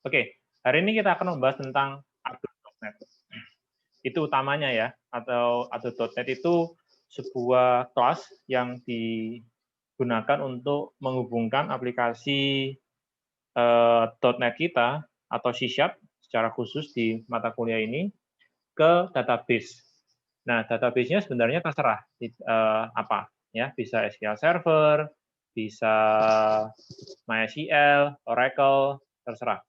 Oke, hari ini kita akan membahas tentang Adot.NET. Itu utamanya ya, atau Adot.NET itu sebuah kelas yang digunakan untuk menghubungkan aplikasi .NET kita atau C# secara khusus di mata kuliah ini ke database. Nah, database-nya sebenarnya terserah apa ya, bisa SQL Server, bisa MySQL, Oracle, terserah.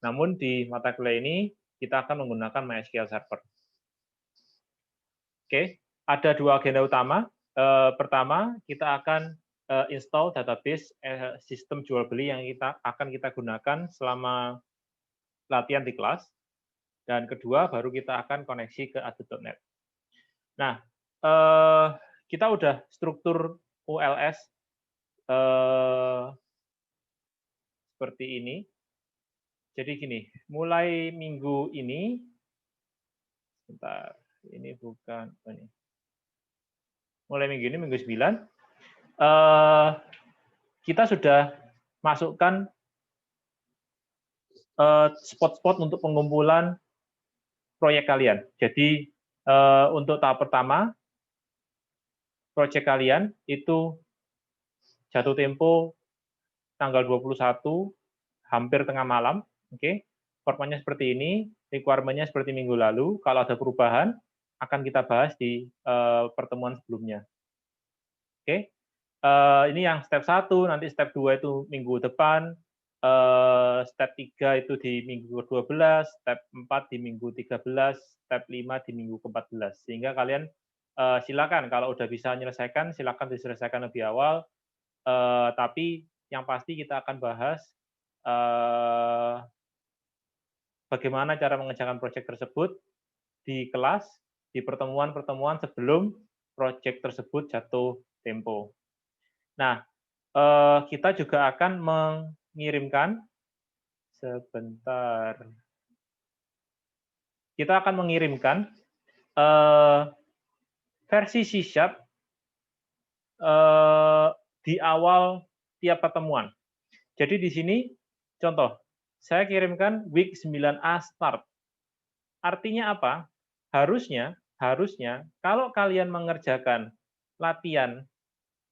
Namun di mata kuliah ini kita akan menggunakan MySQL Server. Oke, ada dua agenda utama. Pertama, kita akan install database sistem jual beli yang akan kita gunakan selama latihan di kelas. Dan kedua, baru kita akan koneksi ke Adot.NET. Nah, kita udah struktur ULS seperti ini. Jadi gini, mulai minggu ini, sebentar, ini bukan, ini. Mulai minggu ini, minggu 9, kita sudah masukkan spot-spot untuk pengumpulan proyek kalian. Jadi untuk tahap pertama, proyek kalian itu jatuh tempo tanggal 21, hampir tengah malam. Oke, formatnya seperti ini, requirement-nya seperti minggu lalu. Kalau ada perubahan, akan kita bahas di pertemuan sebelumnya. Oke, ini yang step 1, nanti step 2 itu minggu depan, step 3 itu di minggu ke-12, step 4 di minggu 13, step 5 di minggu ke-14. Sehingga kalian silakan kalau udah bisa menyelesaikan, silakan diselesaikan lebih awal. Tapi yang pasti kita akan bahas bagaimana cara mengerjakan proyek tersebut di kelas, di pertemuan-pertemuan sebelum proyek tersebut jatuh tempo. Nah, kita juga akan mengirimkan, sebentar, kita akan mengirimkan versi C# di awal tiap pertemuan. Jadi di sini, contoh, saya kirimkan week 9A start. Artinya apa? Harusnya kalau kalian mengerjakan latihan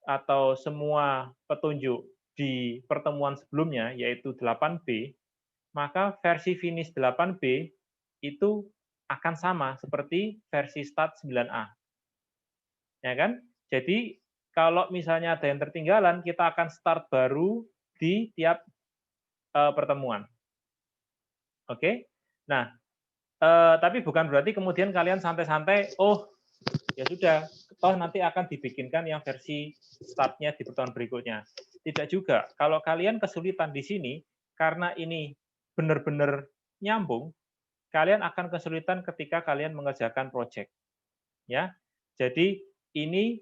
atau semua petunjuk di pertemuan sebelumnya, yaitu 8B, maka versi finish 8B itu akan sama seperti versi start 9A. Ya kan? Jadi kalau misalnya ada yang tertinggalan, kita akan start baru di tiap pertemuan. Oke? Nah, tapi bukan berarti kemudian kalian santai-santai, oh ya sudah, toh nanti akan dibikinkan yang versi startnya di pertemuan berikutnya. Tidak juga. Kalau kalian kesulitan di sini, karena ini benar-benar nyambung, kalian akan kesulitan ketika kalian mengerjakan project. Ya, jadi ini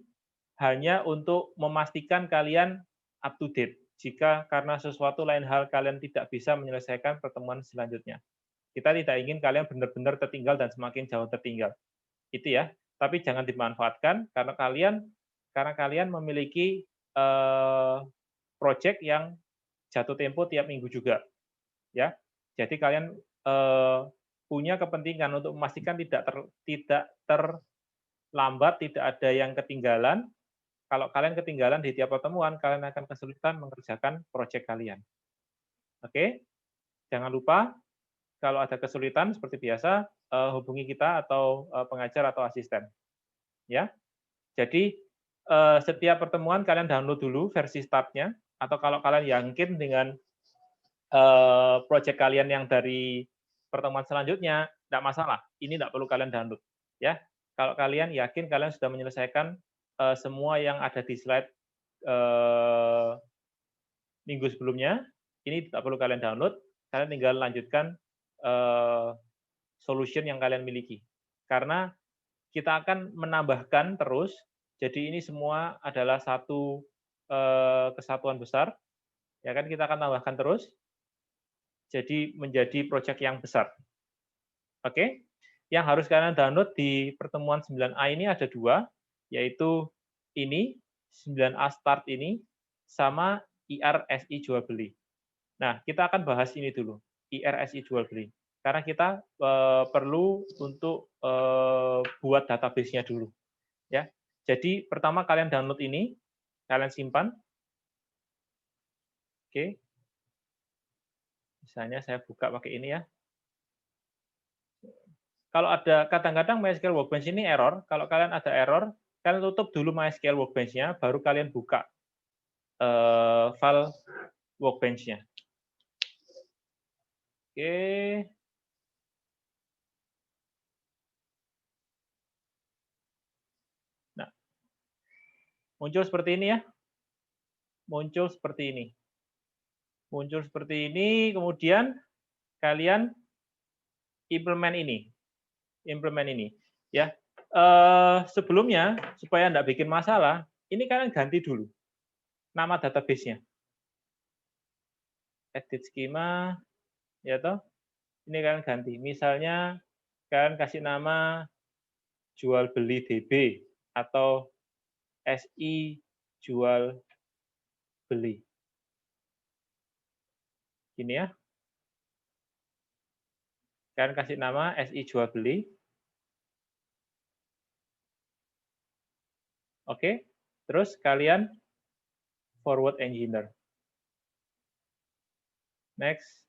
hanya untuk memastikan kalian up to date. Jika karena sesuatu lain hal kalian tidak bisa menyelesaikan pertemuan selanjutnya. Kita tidak ingin kalian benar-benar tertinggal dan semakin jauh tertinggal. Itu ya. Tapi jangan dimanfaatkan karena kalian memiliki project yang jatuh tempo tiap minggu juga. Ya. Jadi kalian punya kepentingan untuk memastikan tidak terlambat, tidak ada yang ketinggalan. Kalau kalian ketinggalan di tiap pertemuan, kalian akan kesulitan mengerjakan project kalian. Oke? Jangan lupa kalau ada kesulitan seperti biasa hubungi kita atau pengajar atau asisten. Ya. Jadi setiap pertemuan kalian download dulu versi startnya, atau kalau kalian yakin dengan project kalian yang dari pertemuan selanjutnya, tidak masalah. Ini tidak perlu kalian download. Ya. Kalau kalian yakin kalian sudah menyelesaikan semua yang ada di slide minggu sebelumnya, ini tidak perlu kalian download, kalian tinggal lanjutkan solution yang kalian miliki. Karena kita akan menambahkan terus, jadi ini semua adalah satu kesatuan besar, ya kan, kita akan tambahkan terus, jadi menjadi proyek yang besar. Oke, yang harus kalian download di pertemuan 9A ini ada dua, yaitu ini, 9A start ini, sama IRSI jual beli. Nah, kita akan bahas ini dulu, IRSI jual beli. Karena kita perlu untuk buat database-nya dulu, ya. Jadi pertama kalian download ini, kalian simpan. Oke. Misalnya saya buka pakai ini ya. Kalau ada kadang-kadang MySQL Workbench ini error, kalau kalian ada error, kalian tutup dulu MySQL Workbench-nya, baru kalian buka file Workbench-nya. Oke. Nah, muncul seperti ini ya. Muncul seperti ini. Muncul seperti ini, kemudian kalian implement ini. Implement ini. Ya. Sebelumnya, supaya tidak bikin masalah, ini kalian ganti dulu nama database-nya. Edit schema, ya toh. Ini kalian ganti. Misalnya kalian kasih nama jual beli DB atau SI jual beli. Gini ya. Kalian kasih nama SI jual beli. Oke. Terus kalian forward engineer. Next.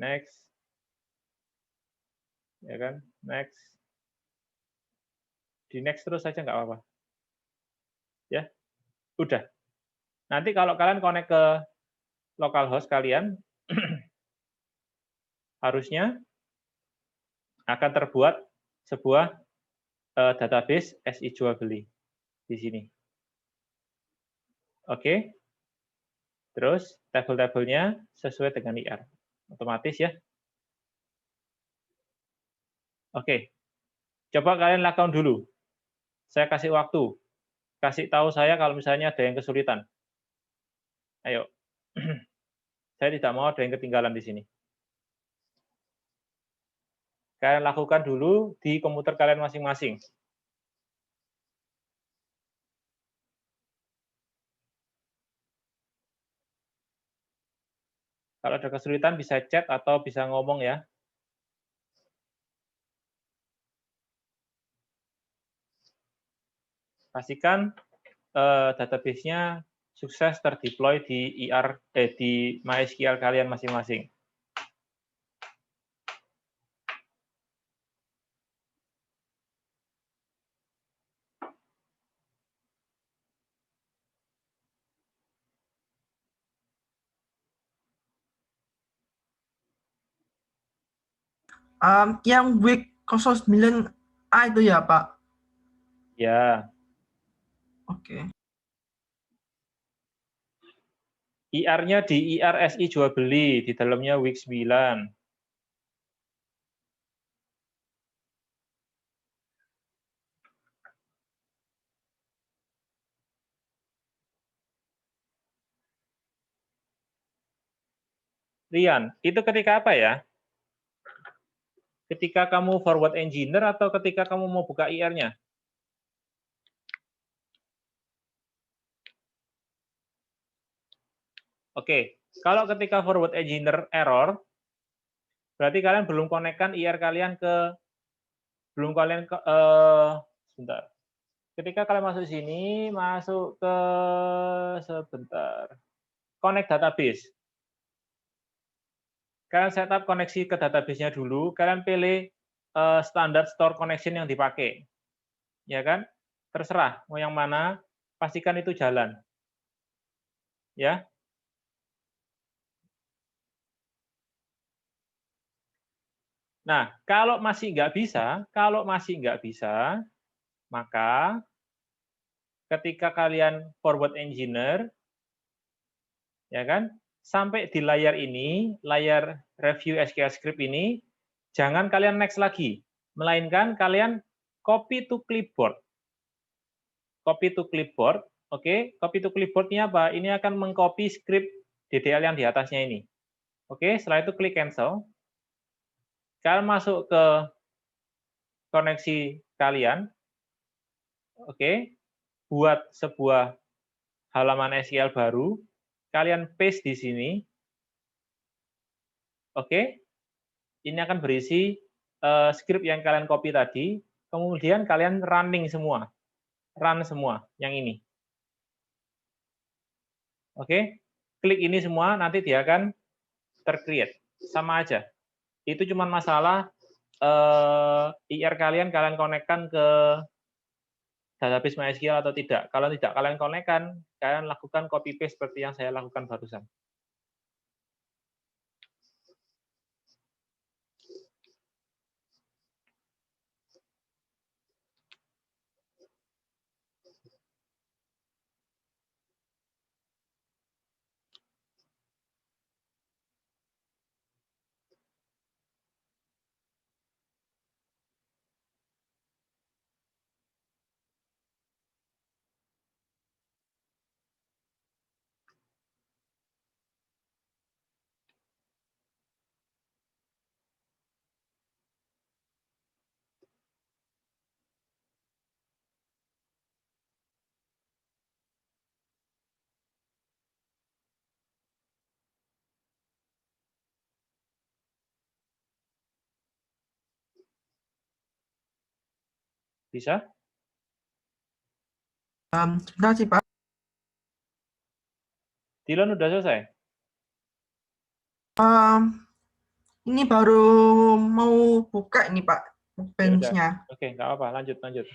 Next. Ya kan? Next. Di next terus saja nggak apa-apa. Ya. Udah. Nanti kalau kalian connect ke localhost kalian, harusnya akan terbuat sebuah database SI jual beli di sini. Oke. Terus tabel-tabelnya sesuai dengan IR. Otomatis ya. Oke. Coba kalian lakukan dulu. Saya kasih waktu. Kasih tahu saya kalau misalnya ada yang kesulitan. Ayo. Saya tidak mau ada yang ketinggalan di sini. Kalian lakukan dulu di komputer kalian masing-masing. Kalau ada kesulitan bisa chat atau bisa ngomong ya. Pastikan database-nya sukses terdeploy di di MySQL kalian masing-masing. Yang week 09A itu ya, Pak? Ya. Oke. IR-nya di IRSI jual beli, di dalamnya week 9. Rian, itu ketika apa ya? Ketika kamu forward engineer atau ketika kamu mau buka IR-nya? Oke, kalau ketika forward engineer error, berarti kalian belum konekkan IR kalian ke, sebentar. Ketika kalian masuk sini, masuk ke, sebentar, connect database. Kalian setup koneksi ke database-nya dulu, kalian pilih standar store connection yang dipakai. Ya kan? Terserah mau yang mana, pastikan itu jalan. Ya. Nah, kalau masih nggak bisa, maka ketika kalian forward engineer, ya kan, sampai di layar ini, layar review SQL script ini, jangan kalian next lagi, melainkan kalian copy to clipboard. Copy to clipboard, oke? Copy to clipboard ini apa? Ini akan mengcopy script DDL yang di atasnya ini. Oke, setelah itu klik cancel. Kalian masuk ke koneksi kalian, oke? Buat sebuah halaman SQL baru, kalian paste di sini, Oke, ini akan berisi script yang kalian copy tadi, kemudian kalian running semua, run semua yang ini. Oke, klik ini semua, nanti dia akan tercreate, sama aja. Itu cuma masalah IR kalian konekkan ke database MySQL atau tidak. Kalau tidak kalian konekkan, kalian lakukan copy paste seperti yang saya lakukan barusan. Bisa? Sebentar sih, Pak. Dylan udah selesai? Ini baru mau buka ini, Pak, Ya udah. bench-nya. Oke, nggak apa-apa. Lanjut, lanjut.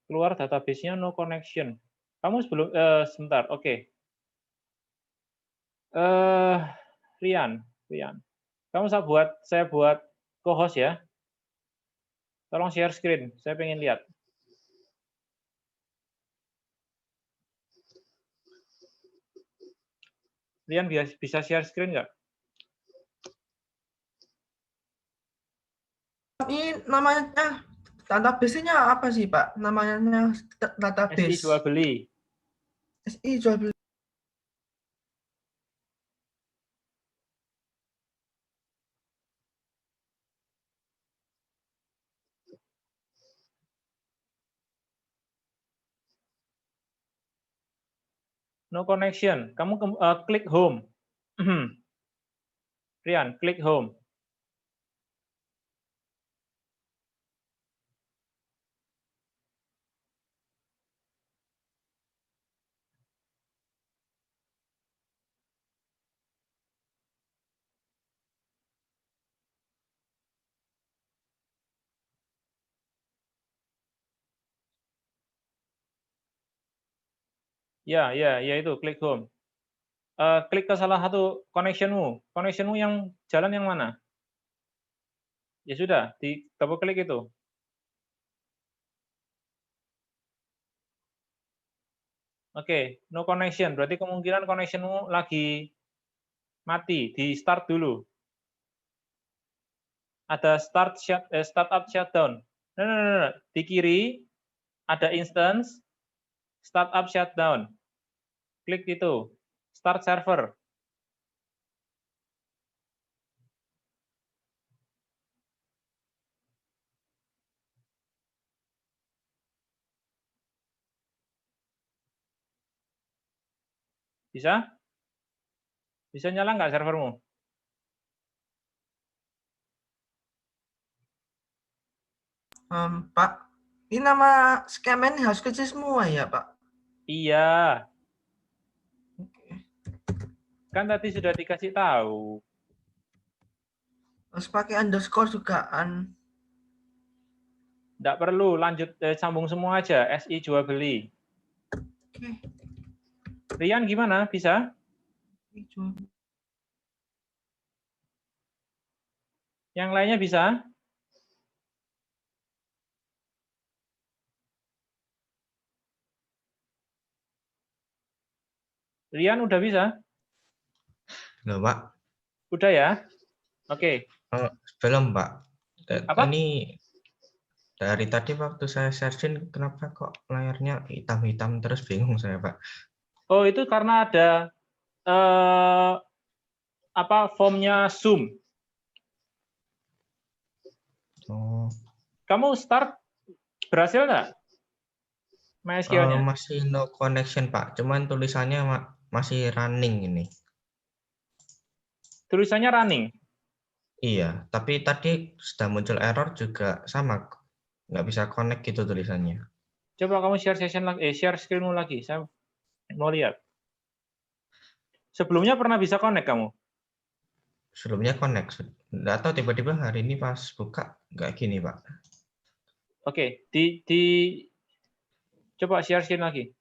Keluar database-nya no connection. Kamu sebelum sebentar, oke. Rian, kamu saya buat co-host ya. Tolong share screen, saya pengen lihat. Rian bisa share screen nggak? Ini namanya database-nya apa sih, Pak? Namanya database. SI jual beli. SI jual beli. No connection. Kamu klik home. Rian, klik home. Ya, itu klik home. Klik ke salah satu connectionmu. Connectionmu yang jalan yang mana? Ya sudah, di double klik itu. Oke, no connection. Berarti kemungkinan connectionmu lagi mati. Di start dulu. Ada startup shutdown. No. Di kiri ada instance startup shutdown. Klik itu. Start server. Bisa? Bisa nyala nggak servermu? Pak, ini nama scamen harus kecil semua ya, Pak? Iya. Oke. Kan tadi sudah dikasih tahu. Terus pakai underscore jugaan. Tidak perlu, lanjut sambung semua aja. SI jual beli. Oke. Rian gimana? Bisa? Yang lainnya bisa? Rian udah bisa? Loh, Pak. Udah ya? Oke. Oh, belum, Pak. Apa? Ini dari tadi waktu saya searching, kenapa kok layarnya hitam-hitam terus, bingung saya, Pak. Oh, itu karena ada formnya Zoom. Oh, Kamu start berhasil nggak? MySQL-nya? masih no connection, Pak. Cuman tulisannya masih running ini. Tulisannya running. Iya, tapi tadi sudah muncul error juga sama, nggak bisa connect gitu tulisannya. Coba kamu share session lagi, share screen-mu lagi. Saya mau lihat. Sebelumnya pernah bisa connect kamu? Sebelumnya connect, nggak tahu tiba-tiba hari ini pas buka nggak gini, Pak. Oke, coba share screen lagi.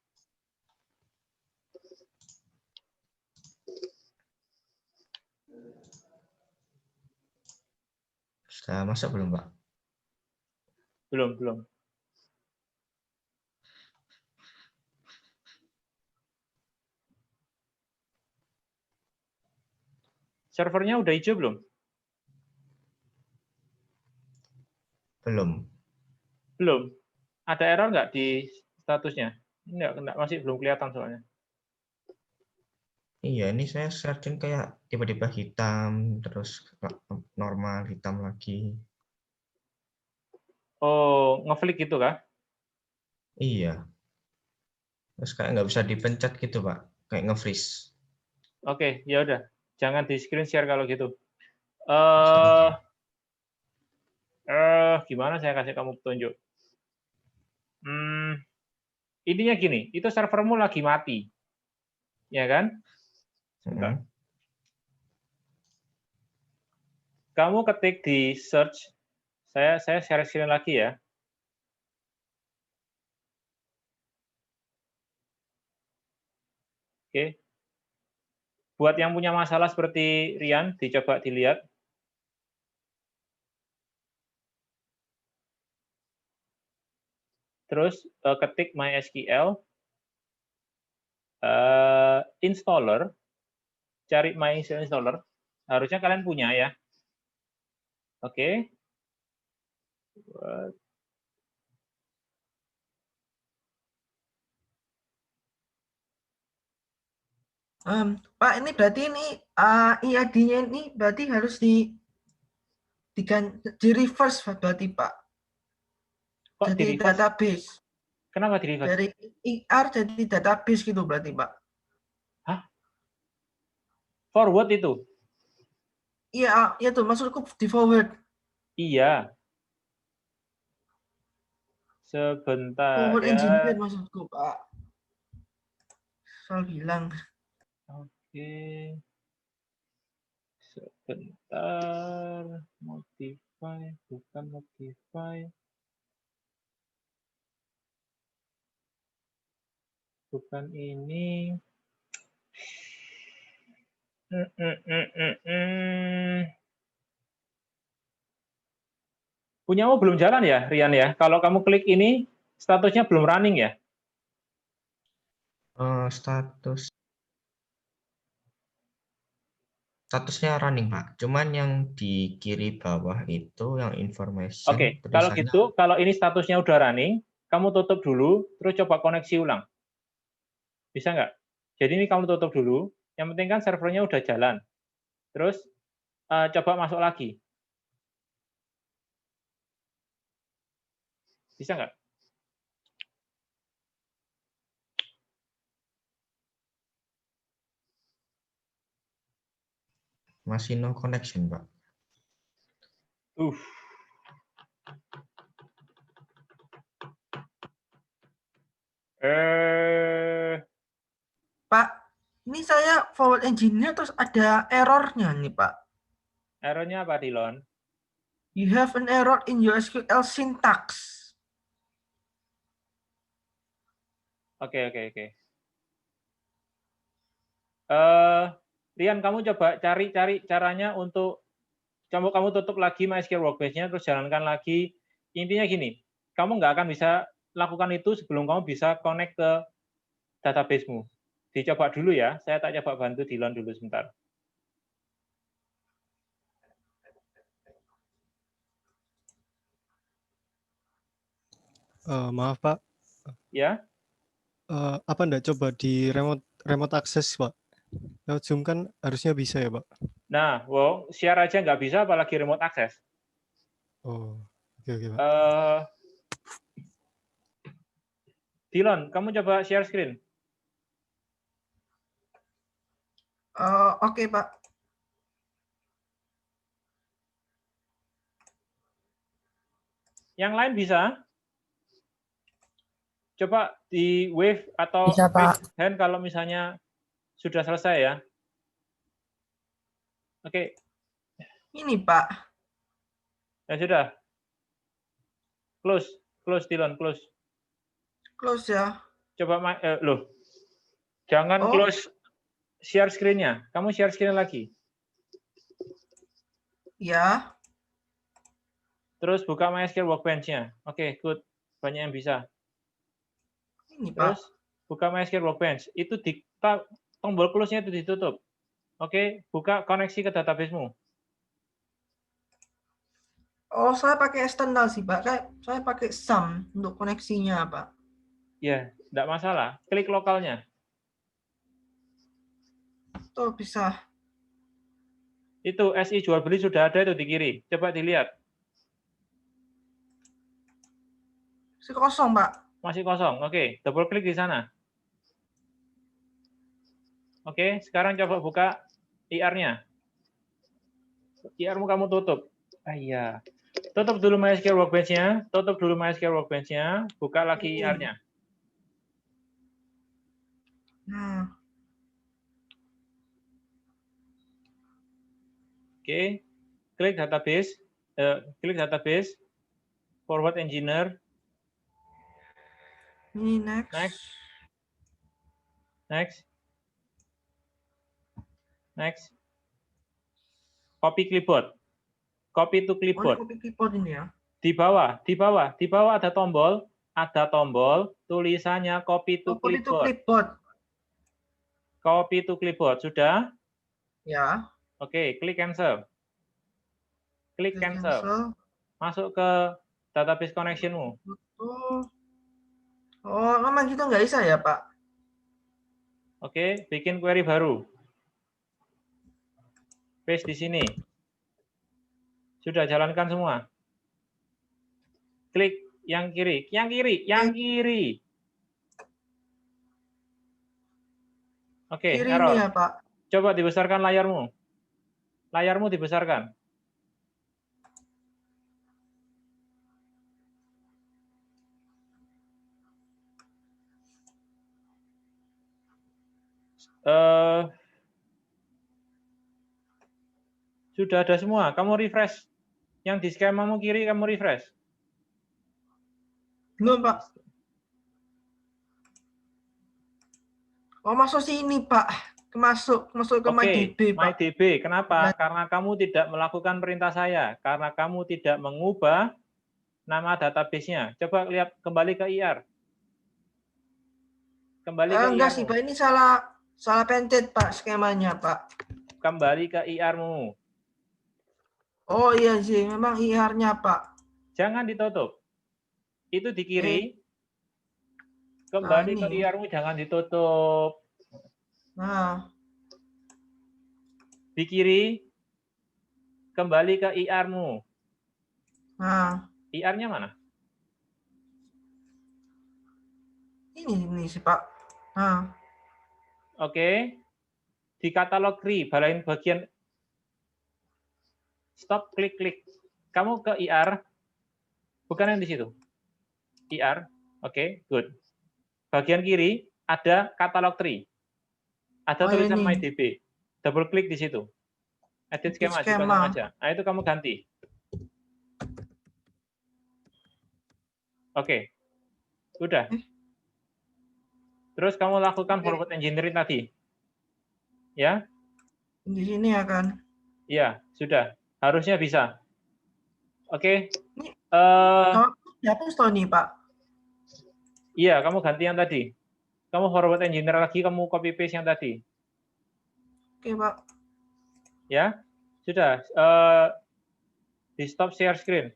Sudah masuk belum, Pak? Belum. Servernya udah hijau belum? Belum. Belum. Ada error nggak di statusnya? Enggak, masih belum kelihatan soalnya. Iya, ini saya searching kayak tiba-tiba hitam, terus normal, hitam lagi. Oh, ngeflick gitu kah? Iya. Terus kayak nggak bisa dipencet gitu, Pak. Kayak nge-freeze. Oke, ya udah. Jangan di screen share kalau gitu. Gimana saya kasih kamu petunjuk? Intinya gini, itu servermu lagi mati. Ya kan? Sebentar. Kamu ketik di search, saya share screen lagi ya. Oke. Buat yang punya masalah seperti Rian, dicoba dilihat. Terus ketik MySQL, installer, cari MySQL installer. Harusnya kalian punya ya. Oke. Pak, ini berarti ini IAD-nya ini berarti harus di reverse berarti, Pak. Kok Jadi di reverse? database. Kenapa di reverse? Dari IR jadi database gitu berarti, Pak. Hah? Forward itu? Iya, itu maksudku di forward. Iya. Sebentar Forward ya. engineer maksudku, Pak. Soal bilang. Oke. Sebentar. Modify, bukan modify. Bukan ini. Punyamu belum jalan ya, Rian ya? Kalau kamu klik ini, statusnya belum running ya? Statusnya running, Pak. Cuman yang di kiri bawah itu yang information. Oke, kalau gitu, kalau ini statusnya udah running, kamu tutup dulu, terus coba koneksi ulang. Bisa nggak? Jadi ini kamu tutup dulu, yang penting kan servernya udah jalan. Terus coba masuk lagi. Bisa nggak? Masih no connection, Pak. Pak, Ini saya forward engineer terus ada errornya nih, Pak. Errornya apa, Dilon? You have an error in your SQL syntax. Oke. Rian, kamu coba cari caranya untuk kamu tutup lagi MySQL Workbench-nya, terus jalankan lagi. Intinya gini, kamu nggak akan bisa lakukan itu sebelum kamu bisa connect ke database-mu. Dicoba dulu ya, saya tak coba bantu Dilon dulu sebentar. Maaf Pak, Ya, apa enggak coba di remote access Pak? Lewat Zoom kan harusnya bisa ya Pak? nah, wow, share aja nggak bisa, apalagi remote access. Oh, oke Pak. Dilon, kamu coba share screen. Oke, Pak. Yang lain bisa? Coba di wave atau Bisa, Pak. raise hand kalau misalnya sudah selesai ya. Oke. Ini, Pak. Ya sudah. Close Dilon, close. Close ya. Coba loh. Jangan close share screen-nya. Kamu share screen lagi. Ya. Terus buka MySQL Workbench-nya. Oke, good. Banyak yang bisa. Ini, Terus Pak. buka MySQL Workbench. Itu tombol close-nya itu ditutup. Oke, buka koneksi ke database-mu. Oh, saya pakai eksternal sih, Pak. Saya pakai SAM untuk koneksinya, Pak. Ya, enggak masalah. Klik lokalnya. Tuh, bisa. Itu SI jual beli sudah ada itu di kiri. Coba dilihat. Masih kosong, Pak. Masih kosong. Oke, double klik di sana. Oke, sekarang coba buka IR-nya. IR-mu kamu tutup. Iya. Tutup dulu MySQL Workbench-nya. Tutup dulu MySQL Workbench-nya. Buka lagi IR-nya. Nah. Oke. Klik database. Klik database. Forward engineer. Ini next. Next. Copy clipboard. Copy to clipboard. Copy clipboard ini ya. Di bawah ada tombol tulisannya copy to Copy to clipboard. clipboard. Copy to clipboard, sudah? Ya. Oke, klik cancel. Klik cancel. Masuk ke database connection-mu. Oh, memang gitu nggak bisa ya, Pak? Oke, bikin query baru. Paste di sini. Sudah jalankan semua. Klik yang kiri. Oke, error. Kiri ya, Pak. Coba dibesarkan layarmu. Layarmu dibesarkan. Sudah ada semua. Kamu refresh. Yang di skemamu kiri kamu refresh. Belum, Pak. Oh, masuk sini, Pak. Masuk ke MyDB, Pak. MyDB. Kenapa? Karena kamu tidak melakukan perintah saya. Karena kamu tidak mengubah nama database-nya. Coba lihat kembali ke IR. Kembali ke enggak IR-mu. sih, Pak. Ini salah pencet, Pak, skemanya, Pak. Kembali ke IR-mu. Oh iya sih, memang IR-nya, Pak. Jangan ditutup. Itu di kiri. Kembali ke IR-mu, jangan ditutup. Nah. Di kiri. Kembali ke IR-mu. Nah. IR-nya mana? Ini sih, Pak. Nah. Oke. Di katalog tree, bagian stop, klik. Kamu ke IR. Bukan yang di situ. IR. Oke, good. Bagian kiri ada katalog tree. Ada Oh, tulisan ini. MyDB. Double klik di situ. Edit Edit skema, skema. ditonjol aja. Nah, itu kamu ganti. Oke. Udah. Terus kamu lakukan Oke. forward engineering tadi. Ya? Di sini ya kan. Iya, sudah. Harusnya bisa. Oke. Ini Eh, dihapus toh nih, Pak. iya, kamu ganti yang tadi. Kamu forward engineer lagi, kamu copy paste yang tadi. Oke, Pak. Ya? Sudah. Di stop share screen.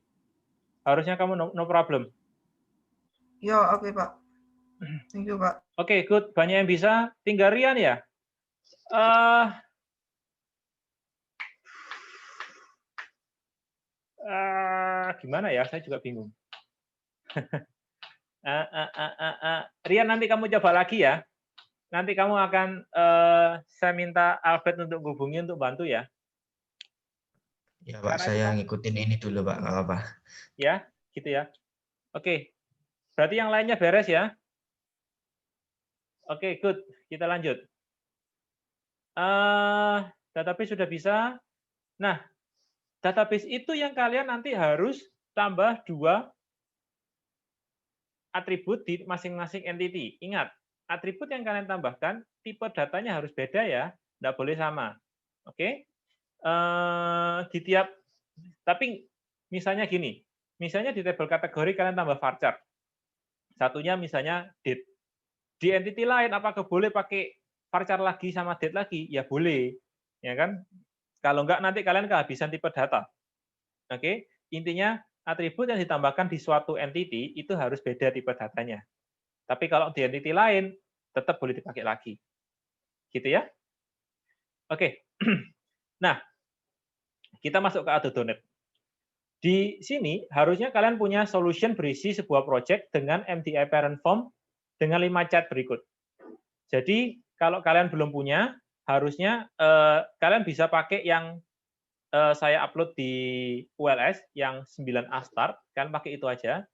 Harusnya kamu no problem. Ya, oke, Pak. Thank you, Pak. Oke, good. Banyak yang bisa. Tinggal Rian ya? Gimana ya? Saya juga bingung. Rian, nanti kamu coba lagi ya. Nanti kamu akan, saya minta Albert untuk hubungi untuk bantu ya. Ya Pak, Karena itu saya kan, ngikutin ini dulu Pak, nggak apa-apa. ya, gitu ya. Oke, berarti yang lainnya beres ya. Oke, good. Kita lanjut. Database sudah bisa. Nah, database itu yang kalian nanti harus tambah 2 atribut di masing-masing entity. Ingat, atribut yang kalian tambahkan, tipe datanya harus beda ya, nggak boleh sama. Oke? Di tiap, tapi misalnya gini, misalnya di tabel kategori kalian tambah varchar. Satunya misalnya date. Di entity lain apakah boleh pakai varchar lagi sama date lagi? Ya boleh. Ya kan? Kalau enggak nanti kalian kehabisan tipe data. Oke? Intinya atribut yang ditambahkan di suatu entity itu harus beda tipe datanya. Tapi kalau di entity lain tetap boleh dipakai lagi. Gitu ya? Oke. Nah, kita masuk ke Adobe.NET. Di sini harusnya kalian punya solution berisi sebuah project dengan MDI parent form dengan 5 chat berikut. Jadi kalau kalian belum punya, harusnya kalian bisa pakai yang saya upload di ULS yang 9A start, kalian pakai itu aja.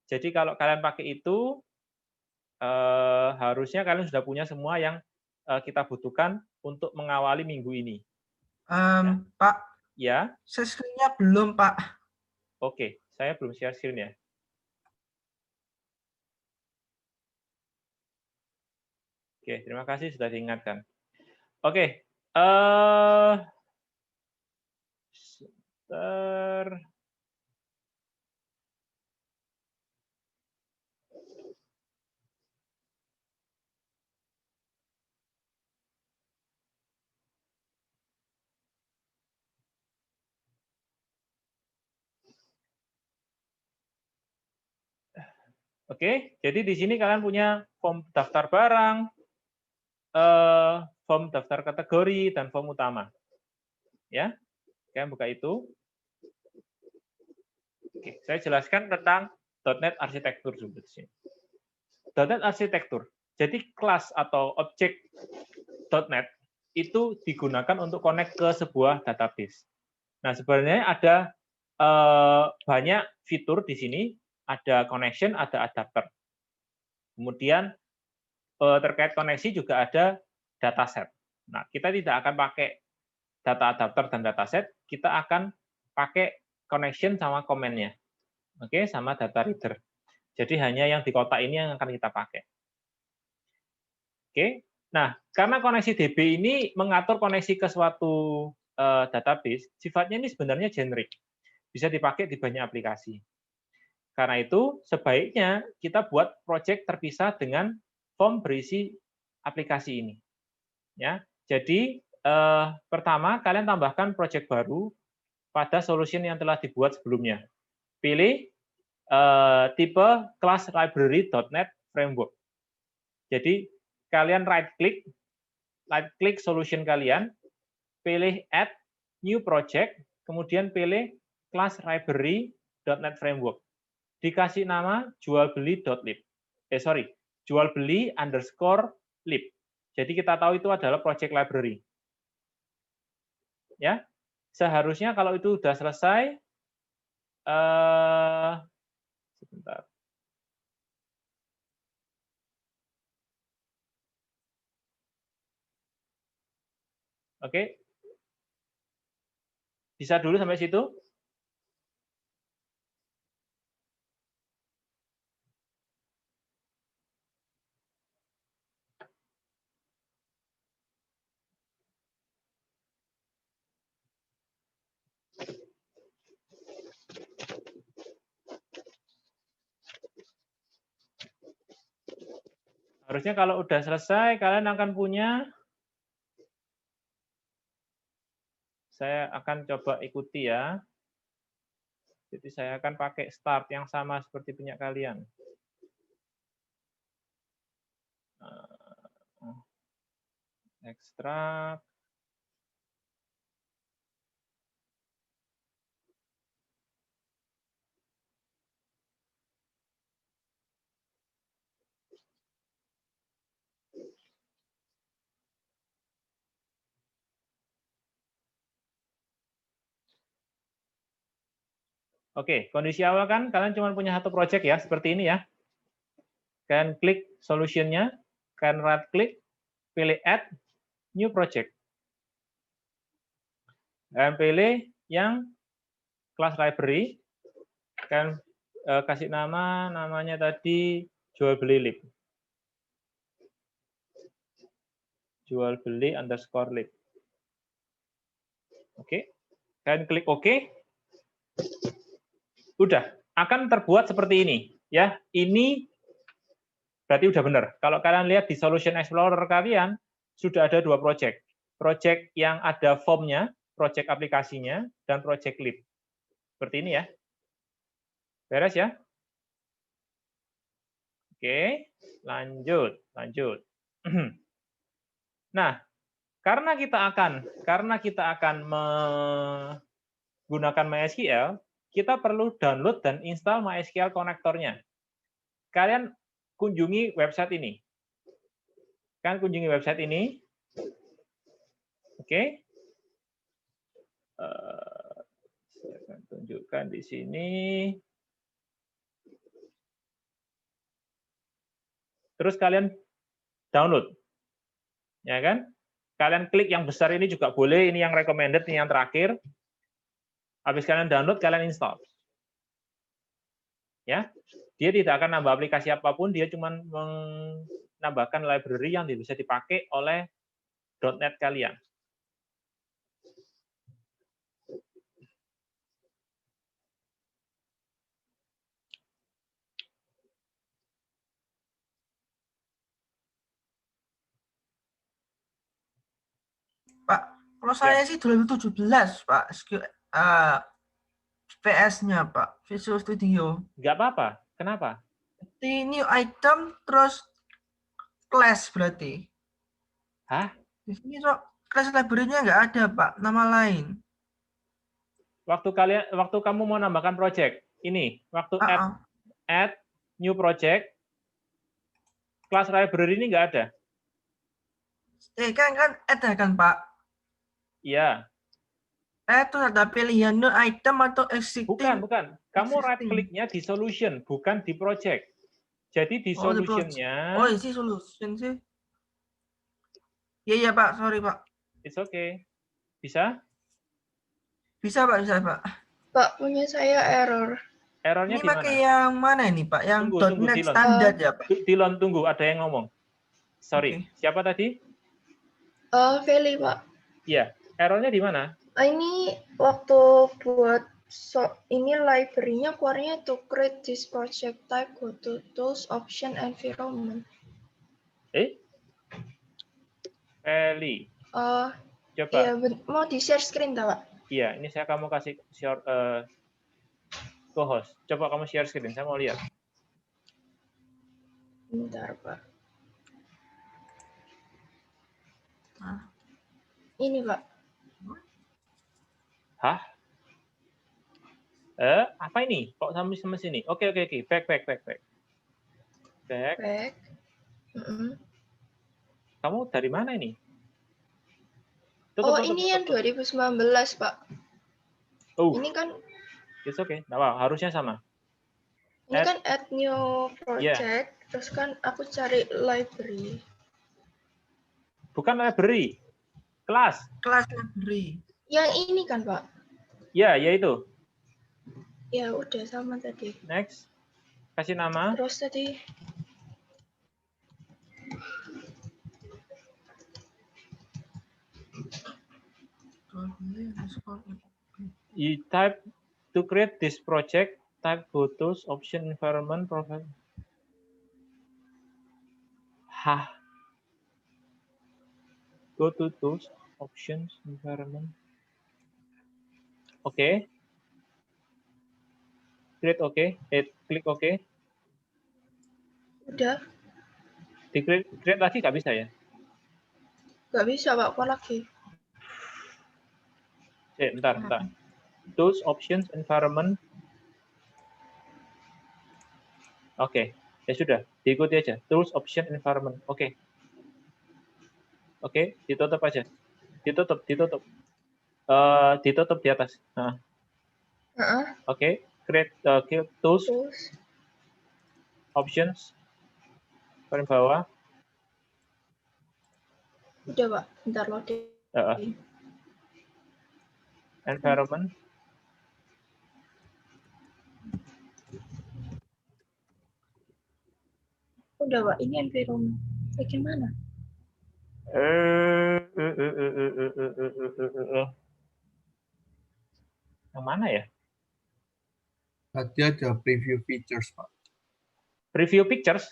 Jadi kalau kalian pakai itu, harusnya kalian sudah punya semua yang kita butuhkan untuk mengawali minggu ini. Pak, Ya, share screen-nya belum, Pak. oke. Saya belum share screen ya. Oke, terima kasih sudah diingatkan. Oke, sebentar. Oke, jadi di sini kalian punya form daftar barang, form daftar kategori, dan form utama. Ya, kalian buka itu. Oke, saya jelaskan tentang .NET arsitektur dulu di sini. .NET arsitektur. Jadi kelas atau objek .NET itu digunakan untuk connect ke sebuah database. Nah, sebenarnya ada banyak fitur di sini, ada connection, ada adapter. Kemudian terkait koneksi juga ada dataset. Nah, kita tidak akan pakai data adapter dan dataset, kita akan pakai connection sama komennya. Oke, sama data reader. Jadi hanya yang di kotak ini yang akan kita pakai. Oke. Nah, karena koneksi DB ini mengatur koneksi ke suatu database, sifatnya ini sebenarnya generik. Bisa dipakai di banyak aplikasi. Karena itu, sebaiknya kita buat project terpisah dengan form berisi aplikasi ini. Ya, jadi pertama kalian tambahkan project baru pada solution yang telah dibuat sebelumnya. Pilih tipe class library.NET framework. Jadi kalian right click solution kalian, pilih add new project, kemudian pilih class library.NET framework. Dikasih nama jualbeli.lib. jualbeli_lib. Jadi kita tahu itu adalah project library. Ya, seharusnya kalau itu sudah selesai, sebentar. Oke. Bisa dulu sampai situ? Harusnya kalau udah selesai, kalian akan punya, saya akan coba ikuti ya. Jadi saya akan pakai start yang sama seperti punya kalian. Ekstrak. Oke, kondisi awal kan kalian cuma punya satu project ya, seperti ini ya. Kalian klik solution-nya, kalian right click, pilih add, new project. Kalian pilih yang class library, kalian kasih namanya tadi jual beli lib. Jual beli underscore lib. Oke, kalian klik OK. Udah, akan terbuat seperti ini. Ya, ini berarti udah benar. Kalau kalian lihat di Solution Explorer kalian, sudah ada 2 project. Project yang ada form-nya, project aplikasinya, dan project lib. Seperti ini ya. Beres ya? Oke, lanjut. Nah, karena kita akan menggunakan MySQL, kita perlu download dan install MySQL konektornya. Kalian kunjungi website ini. Oke. Saya akan tunjukkan di sini. Terus kalian download. Ya kan? Kalian klik yang besar ini juga boleh, ini yang recommended, ini yang terakhir. Habis kalian download, kalian install. Ya. Dia tidak akan nambah aplikasi apapun, dia cuma menambahkan library yang bisa dipakai oleh .NET kalian. Pak, kalau saya sih 2017, Pak, PS-nya, Pak, Visual Studio. Nggak apa-apa. Kenapa? Di new item terus class berarti. Hah? Di sini class library-nya nggak ada, Pak, nama lain. Waktu kamu mau nambahkan project, ini, waktu add new project, class library ini nggak ada. Kan ada kan, Pak? Iya. Itu ada pilihan new item atau existing. Bukan. Kamu right click-nya di solution, bukan di project. Jadi di solution-nya. Oh, isi solution sih. Iya, Pak. Sorry, Pak. It's okay. Bisa? Bisa, Pak. Pak, punya saya error. Errornya ini di mana? pakai yang mana ini, Pak? Yang Tunggu, .NET standar ya, Pak? Dilon, tunggu. Ada yang ngomong. Sorry. Okay. Siapa tadi? Feli, Pak. Iya. Errornya di mana? Ini waktu buat ini library-nya keluarnya to create this project type, go to tools, option, environment. Feli. Coba. Iya, mau di share screen tak, Pak? Iya, ini kamu kasih share co-host. Coba kamu share screen, saya mau lihat. Bentar, Pak. Ini, Pak. Hah? Apa ini? Kok sama sini? Oke. Back. Kamu dari mana ini? Ini yang 2019, Pak. Ini kan it's okay. Nah, harusnya sama. Ini kan add new project, terus kan aku cari library. Bukan library. Kelas. Kelas library. Yang ini kan, Pak? Ya, yaitu. Ya udah sama tadi. Next. Kasih nama. Terus tadi You type to create this project, type photos, option, environment, profile. Hah. Go to tools, options, environment. Oke. Create oke. Klik oke. udah Di create lagi nggak bisa ya? nggak bisa, Pak. Apa lagi? Bentar. Tools, options, environment. Oke, ya sudah, diikuti aja. Tools, option, environment. Oke, ditutup aja. Ditutup. Ditutup di atas. Nah. Oke, create tools, Terus options, paling bawah. udah, Pak. Bentar loading. Environment. Udah, Pak. Ini environment. Bagaimana? Yang mana ya? Tadi ada preview features, Pak. Preview pictures.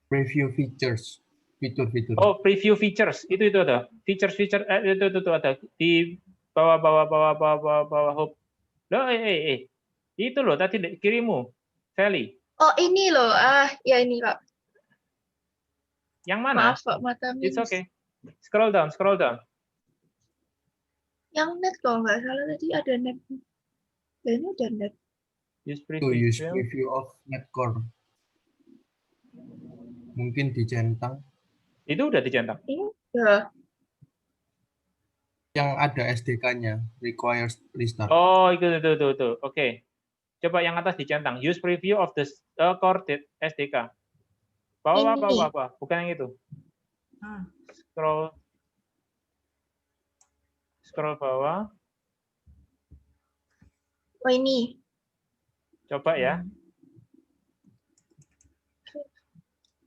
Preview features. Fitur-fitur. Oh, preview features. Itu ada. Features itu ada di bawah hub. Loh, itu loh tadi kirimu. Valley. Oh, ini loh. Ya ini, Pak. Yang mana? Maaf, Pak. Mata It's minus. okay. Scroll down. Yang net kalau nggak salah tadi ada net. Dan ini ada net. Use To use preview. preview of Netcore. Mungkin dicentang. Itu udah dicentang. Ini udah. Yang ada SDK-nya, requires restart. Oh, itu. Oke. Coba yang atas dicentang. Use preview of the core SDK. Bawah. Bukan yang itu. Scroll bawah. Oh, ini. Coba ya.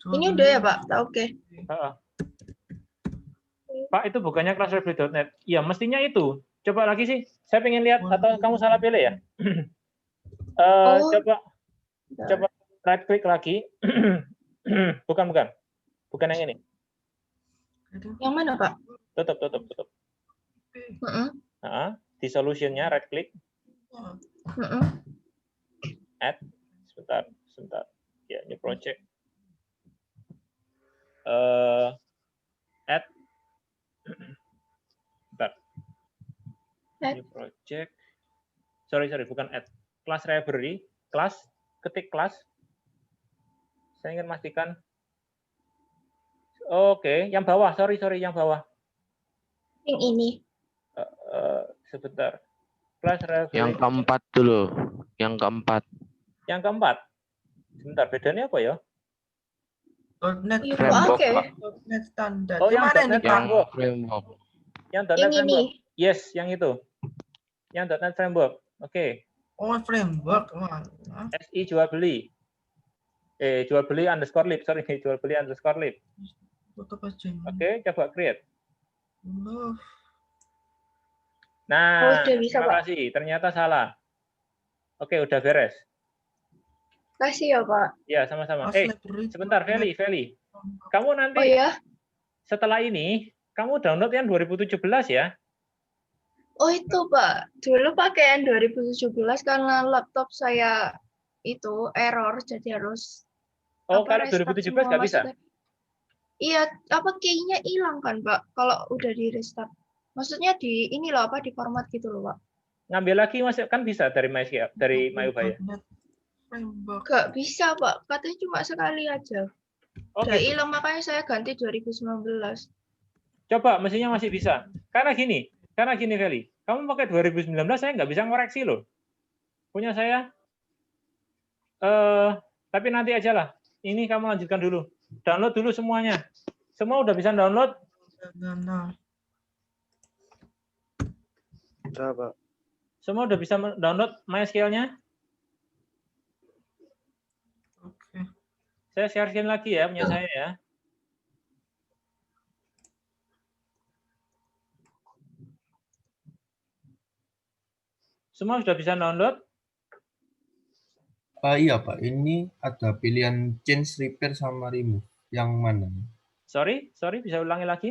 Ini udah ya, Pak? Oke. Pak, itu bukannya classlibrary.net. Iya, mestinya itu. Coba lagi sih. Saya pengen lihat atau kamu salah pilih ya? Coba right click lagi. Bukan. Bukan yang ini. Yang mana, Pak? Tutup. Di solutionnya right click. Add. Sebentar. Ya, new project. Add. Bentar. Add. New project. Sorry, bukan add. Class library. Ketik class. Saya ingin memastikan. Oke, yang bawah. Sorry, yang bawah. Yang ini. Sebentar. Class library. Yang keempat dulu. Yang keempat. Sebentar, bedanya apa ya? .NET Iya, Framework, oke. Pak. .NET standar. Oh, yang Gimana ini, .NET Pak? Yang framework. Yang Yang .NET ini. Framework. Yes, yang itu. Yang .NET Framework. Oke. Oh, framework. Wah. SI jual beli. Jual beli _lib. Sorry, jual beli _lib. Tutup aja. Oke, coba create. Loh. Nah, udah bisa, terima Pak. kasih. Ternyata salah. Oke, udah beres. Kasih ya, Pak. Ya, sama-sama. Class library. Sebentar, Feli. Kamu nanti Oh ya. setelah ini, kamu download yang 2017 ya? Oh itu, Pak. Dulu pakai yang 2017 karena laptop saya itu error, jadi harus Oh, apa, kalau restart 2017 semua, nggak bisa? maksudnya. Iya, apa key-nya hilang kan, Pak? Kalau udah di restart. Maksudnya di ini loh, apa di format gitu loh, Pak. Ngambil lagi masih kan bisa dari MyUbaya. .NET Framework. Nggak bisa, Pak. Katanya cuma sekali aja. Oh, Udah gitu. hilang, makanya saya ganti 2019. Coba, mestinya masih bisa. Karena gini, Feli. Kamu pakai 2019, saya nggak bisa ngoreksi loh. Punya saya. Tapi nanti aja lah. Ini kamu lanjutkan dulu. Download dulu semuanya. Semua udah bisa download. Nah, Udah, Pak. Semua udah bisa download MySQL-nya? oke. Saya share screen lagi ya, punya saya ya. Semua sudah bisa download? Iya Pak, ini ada pilihan change, repair, sama remove. Yang mana? Sorry, bisa ulangi lagi?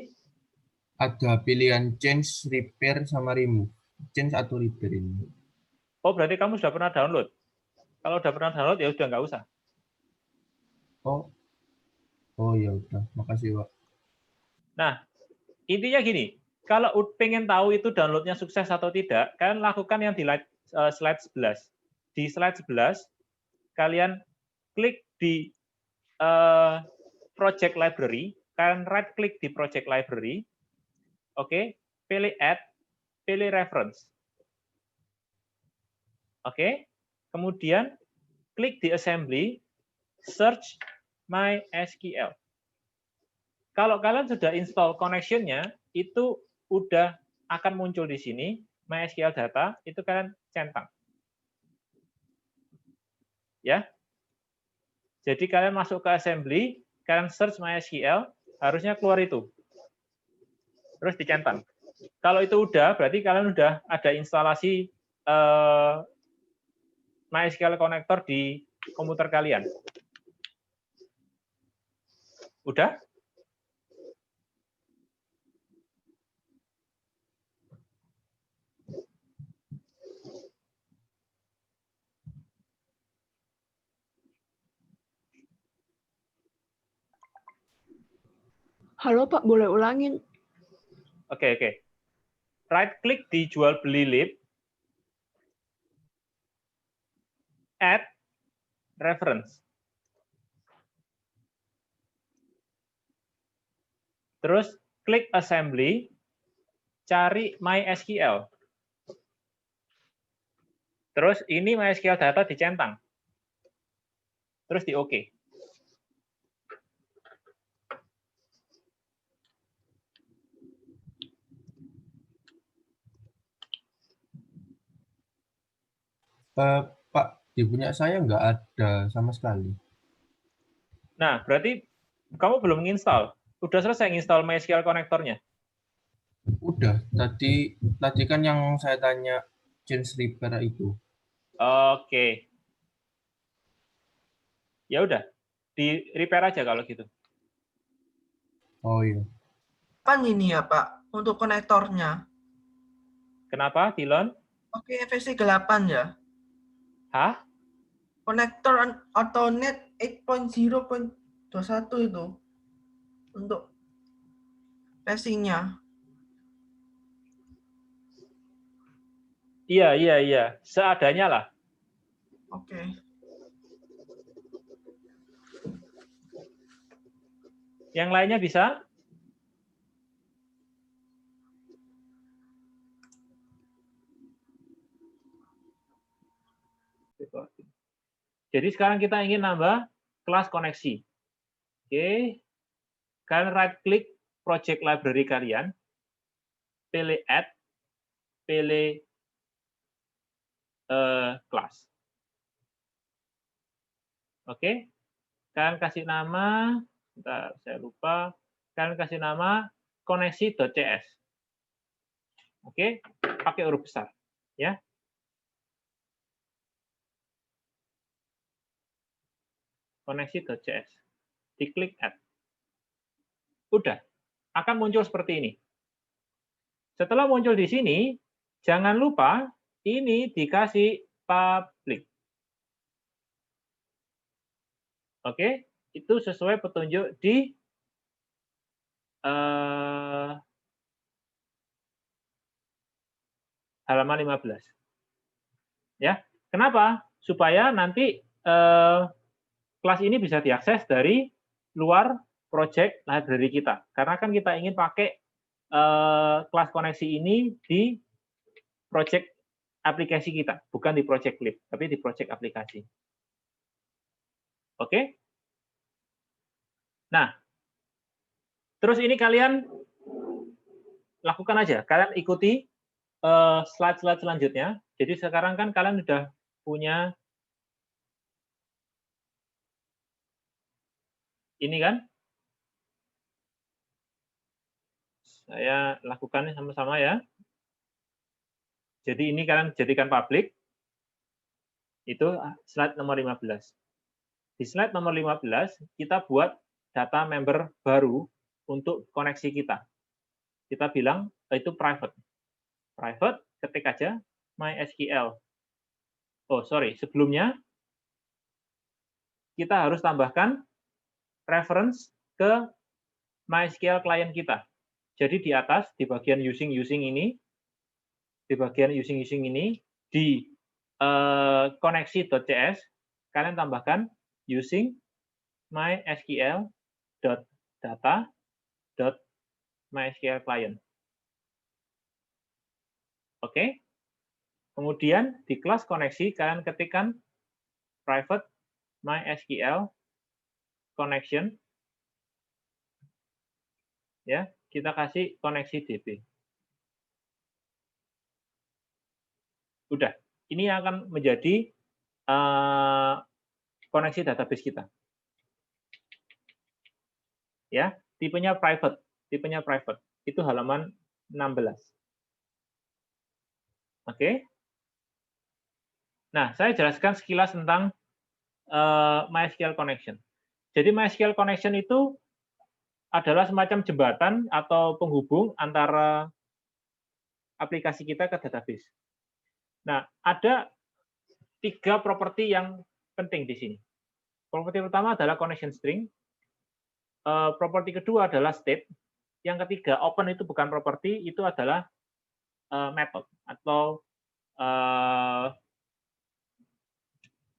Ada pilihan change, repair, sama remove. Change atau repair ini. Oh, berarti kamu sudah pernah download. Kalau udah pernah download, ya udah nggak usah. Oh ya udah, makasih Pak. Nah, intinya gini, kalau pengen tahu itu downloadnya sukses atau tidak, kalian lakukan yang di slide 11. Di slide 11, kalian klik di project library, kalian right click di project library, oke, pilih add, pilih reference. Oke, kemudian klik di assembly, search MySQL. Kalau kalian sudah install connection-nya, itu udah akan muncul di sini, MySQL data, itu kalian centang. Ya. Jadi kalian masuk ke assembly, kalian search MySQL, harusnya keluar itu. Terus dicentang. Kalau itu udah, berarti kalian udah ada instalasi MySQL connector di komputer kalian. Udah? Halo Pak, boleh ulangin? Oke. Right click di jual beli lib, add reference. Terus klik assembly, cari MySQL. Terus ini MySQL data dicentang. Terus di OK. Pak, di punya saya nggak ada sama sekali. Nah, berarti kamu belum nginstal. Udah selesai nginstal MySQL konektornya? Udah, tadi kan yang saya tanya change, repair itu. Oke. Ya udah, di repair aja kalau gitu. Oh iya. Kan ini ya Pak, untuk konektornya. Kenapa, Dilon? Oke, versi 8 ya. Hah? Konektor atau net 8.0.21 itu untuk versinya. Iya. Seadanya lah. Oke. Yang lainnya bisa? Jadi sekarang kita ingin nambah kelas koneksi. Oke. Kalian right click project library kalian, pilih add, pilih kelas. Oke. Kalian kasih nama, bentar, saya lupa. Kalian kasih nama koneksi.cs. Oke, pakai huruf besar, ya. Koneksi.cs. Diklik add. Udah, akan muncul seperti ini. Setelah muncul di sini, jangan lupa ini dikasih public. Oke, itu sesuai petunjuk di halaman 15. Ya, kenapa? Supaya nanti kelas ini bisa diakses dari luar project library kita. Karena kan kita ingin pakai kelas koneksi ini di project aplikasi kita, bukan di project lib, tapi di project aplikasi. Oke? Nah, terus ini kalian lakukan aja. Kalian ikuti slide-slide selanjutnya. Jadi sekarang kan kalian sudah punya ini kan. Saya lakukan sama-sama ya. Jadi ini kalian jadikan publik. Itu slide nomor 15. Di slide nomor 15, kita buat data member baru untuk koneksi kita. Kita bilang itu private. Private, ketik aja MySQL. Oh, sorry, sebelumnya kita harus tambahkan reference ke MySQL client kita. Jadi di atas, di bagian using ini, di bagian using ini, di koneksi.cs, kalian tambahkan using mysql.data.mysql client. Oke. Kemudian di kelas koneksi kalian ketikkan private mysql connection. Ya, kita kasih koneksi DB. Udah. Ini akan menjadi koneksi database kita. Ya, tipenya private, Itu halaman 16. Oke. Nah, saya jelaskan sekilas tentang MySQL connection. Jadi MySQL connection itu adalah semacam jembatan atau penghubung antara aplikasi kita ke database. Nah, ada 3 properti yang penting di sini. Properti pertama adalah connection string. Properti kedua adalah state. Yang ketiga, open itu bukan properti, itu adalah method atau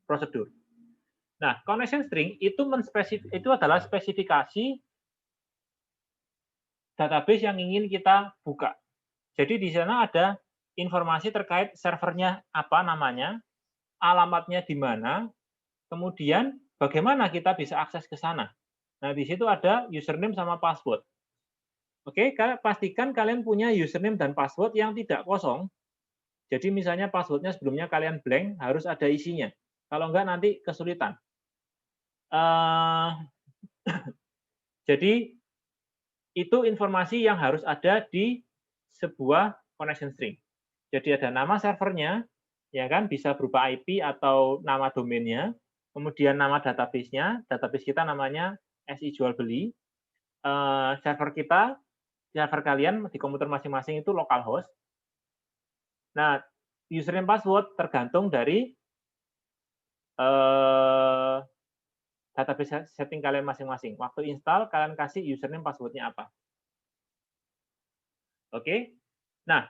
prosedur. Nah, connection string itu adalah spesifikasi database yang ingin kita buka. Jadi di sana ada informasi terkait servernya apa namanya, alamatnya di mana, kemudian bagaimana kita bisa akses ke sana. Nah, di situ ada username sama password. Oke, pastikan kalian punya username dan password yang tidak kosong. Jadi misalnya passwordnya sebelumnya kalian blank, harus ada isinya. Kalau enggak nanti kesulitan. Jadi itu informasi yang harus ada di sebuah connection string. Jadi ada nama servernya, ya kan, bisa berupa IP atau nama domainnya, kemudian nama database-nya, database kita namanya SI jual beli, server kita, server kalian di komputer masing-masing itu localhost. Nah, username password tergantung dari database setting kalian masing-masing. Waktu install, kalian kasih username password-nya apa. Oke. Nah,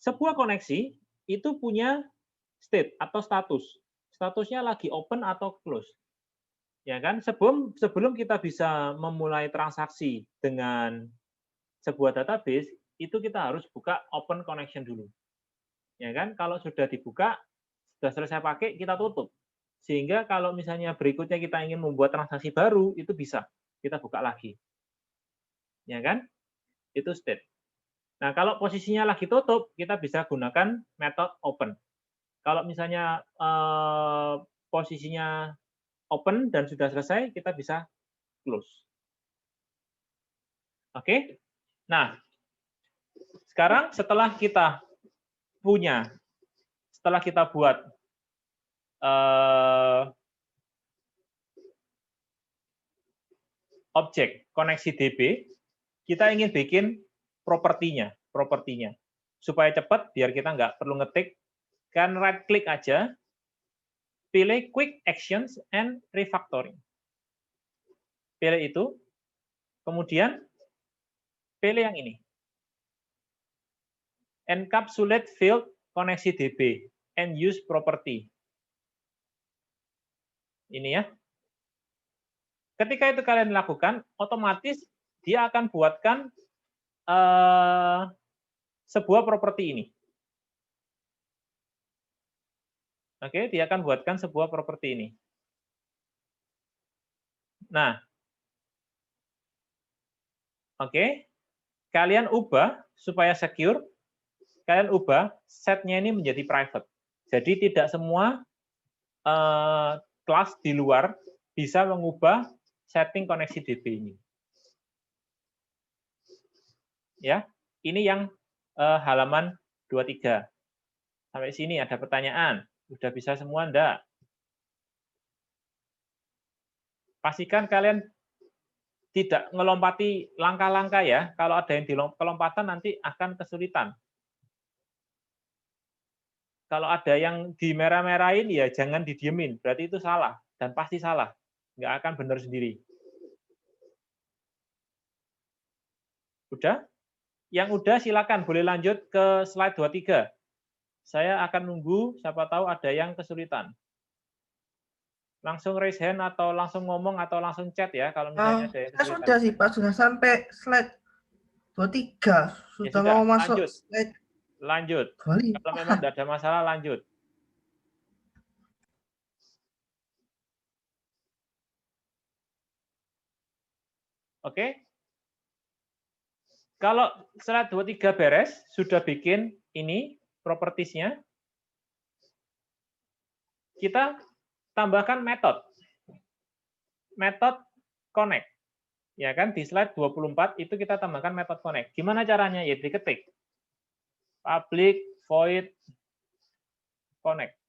sebuah koneksi itu punya state atau status. Statusnya lagi open atau close. Ya kan? Sebelum kita bisa memulai transaksi dengan sebuah database, itu kita harus buka open connection dulu. Ya kan? Kalau sudah dibuka, sudah selesai pakai, kita tutup. Sehingga kalau misalnya berikutnya kita ingin membuat transaksi baru, itu bisa kita buka lagi. Ya kan? Itu state. Nah, kalau posisinya lagi tutup, kita bisa gunakan metode open. Kalau misalnya posisinya open dan sudah selesai, kita bisa close. Oke? Nah, sekarang setelah kita buat objek koneksi DB, kita ingin bikin propertinya. Supaya cepat, biar kita nggak perlu ngetik, kan right click aja, pilih quick actions and refactoring. Pilih itu, kemudian pilih yang ini. Encapsulate field koneksi DB and use property. Ini ya. Ketika itu kalian lakukan, otomatis dia akan buatkan sebuah properti ini. Oke, dia akan buatkan sebuah properti ini. Nah, oke. kalian ubah supaya secure, kalian ubah setnya ini menjadi private. Jadi tidak semua kelas di luar bisa mengubah setting koneksi DB ini. Ya, ini yang halaman 23. Sampai sini ada pertanyaan. Udah bisa semua enggak? Pastikan kalian tidak ngelompati langkah-langkah ya. Kalau ada yang di kelompatan nanti akan kesulitan. Kalau ada yang di merah-merahin ya jangan didiemin, berarti itu salah dan pasti salah. Nggak akan benar sendiri. Udah? Yang udah silakan boleh lanjut ke slide 23. Saya akan nunggu, siapa tahu ada yang kesulitan. Langsung raise hand atau langsung ngomong atau langsung chat ya kalau misalnya ada yang kesulitan. Sudah sih Pak, sudah sampai slide 23. Sudah mau masuk lanjut. slide. Lanjut. 25. Kalau memang tidak ada masalah lanjut. Oke. Kalau slide 23 beres, sudah bikin ini propertiesnya, kita tambahkan metode. Metode connect. Ya kan di slide 24 itu kita tambahkan metode connect. Gimana caranya? Ya diketik. Public void connect.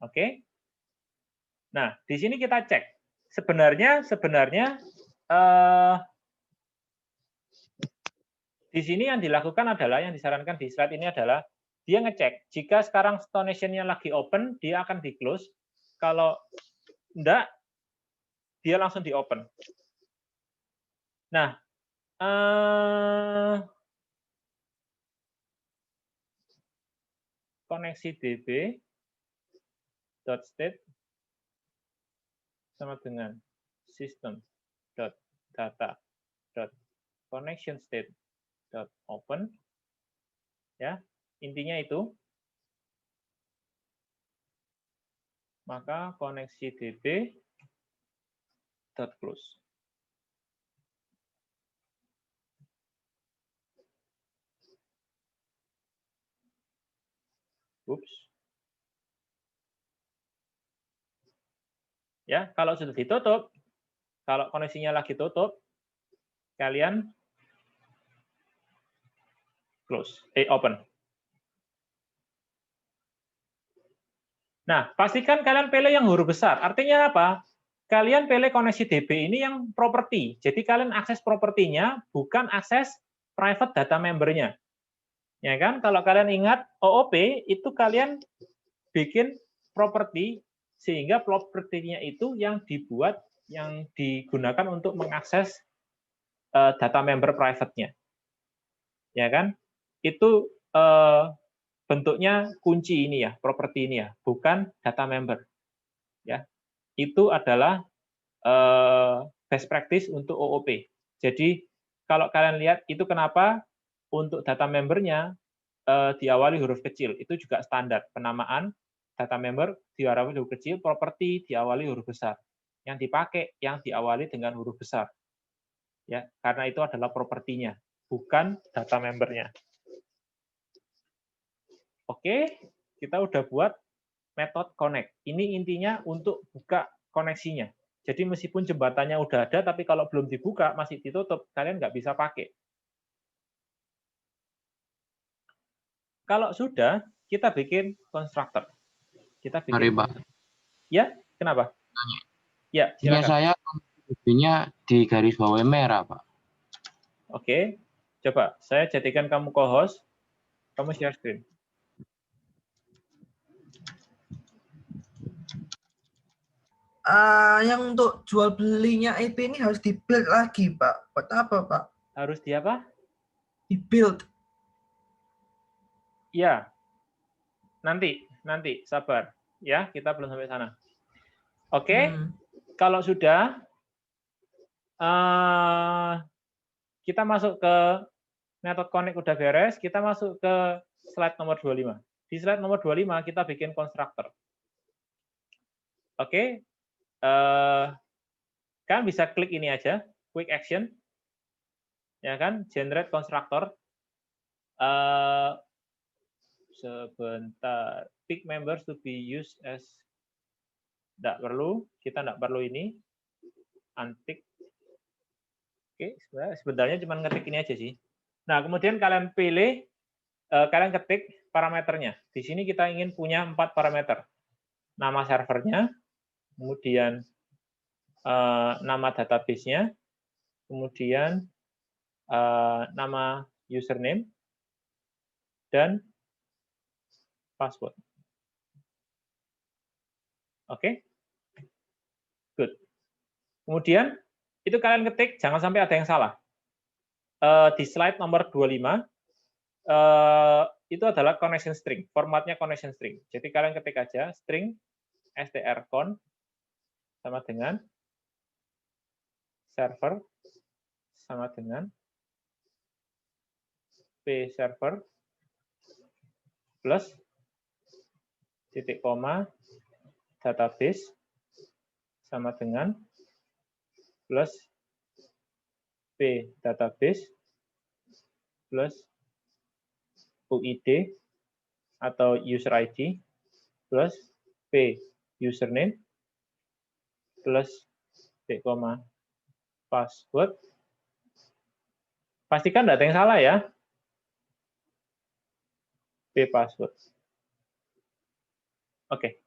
Oke. Nah, di sini kita cek. Sebenarnya di sini yang dilakukan adalah yang disarankan di slide ini adalah dia ngecek jika sekarang stonation-nya lagi open, dia akan di close. Kalau enggak, dia langsung di open. Nah, koneksi DB dot state sama dengan system dot data dot connection state dot open, ya intinya itu. Maka koneksi DB dot close. Oops. Ya, kalau sudah ditutup, kalau koneksinya lagi tutup, kalian close, open. Nah, pastikan kalian pilih yang huruf besar. Artinya apa? Kalian pilih koneksi DB ini yang properti. Jadi kalian akses propertinya, bukan akses private data membernya. Ya kan? Kalau kalian ingat OOP itu kalian bikin properti sehingga propertinya itu yang dibuat, yang digunakan untuk mengakses data member private-nya. Ya kan? Itu bentuknya kunci ini ya, properti ini ya, bukan data member. Ya, itu adalah best practice untuk OOP. Jadi kalau kalian lihat itu kenapa untuk data membernya diawali huruf kecil, itu juga standar penamaan data member diawali huruf kecil, properti diawali huruf besar. Yang dipakai yang diawali dengan huruf besar. Ya, karena itu adalah propertinya, bukan data membernya. Oke, kita udah buat metode connect. Ini intinya untuk buka koneksinya. Jadi meskipun jembatannya udah ada, tapi kalau belum dibuka, masih ditutup, kalian nggak bisa pakai. Kalau sudah, kita bikin constructor. Kita bikin. Sorry, Pak. Ya, kenapa? Ya, silakan. Ya, saya nya di garis bawah merah, Pak. Oke, coba saya jadikan kamu co-host, kamu share screen. Yang untuk jual belinya IP ini harus di-build lagi, Pak. Buat apa, Pak? Harus di apa? Di-build. Ya, nanti sabar. Ya, kita belum sampai sana. Oke, kalau sudah, kita masuk ke metode connect udah beres, kita masuk ke slide nomor 25. Di slide nomor 25 kita bikin constructor. Oke, Kan bisa klik ini aja, quick action, ya kan, generate constructor. Sebentar, pick members to be used as, tidak perlu, kita tidak perlu ini, untick. Oke, sebenarnya cuma ngetik ini aja sih. Nah, kemudian kalian pilih, kalian ketik parameternya. Di sini kita ingin punya 4 parameter. Nama servernya, kemudian nama database-nya, kemudian nama username, dan password. Oke? Good. Kemudian, itu kalian ketik, jangan sampai ada yang salah. Di slide nomor 25, itu adalah connection string, formatnya connection string. Jadi kalian ketik aja string strcon sama dengan server sama dengan p server plus titik koma database sama dengan plus p database plus UID atau user ID plus p username plus titik koma password. Pastikan tidak ada yang salah ya. P password. Oke.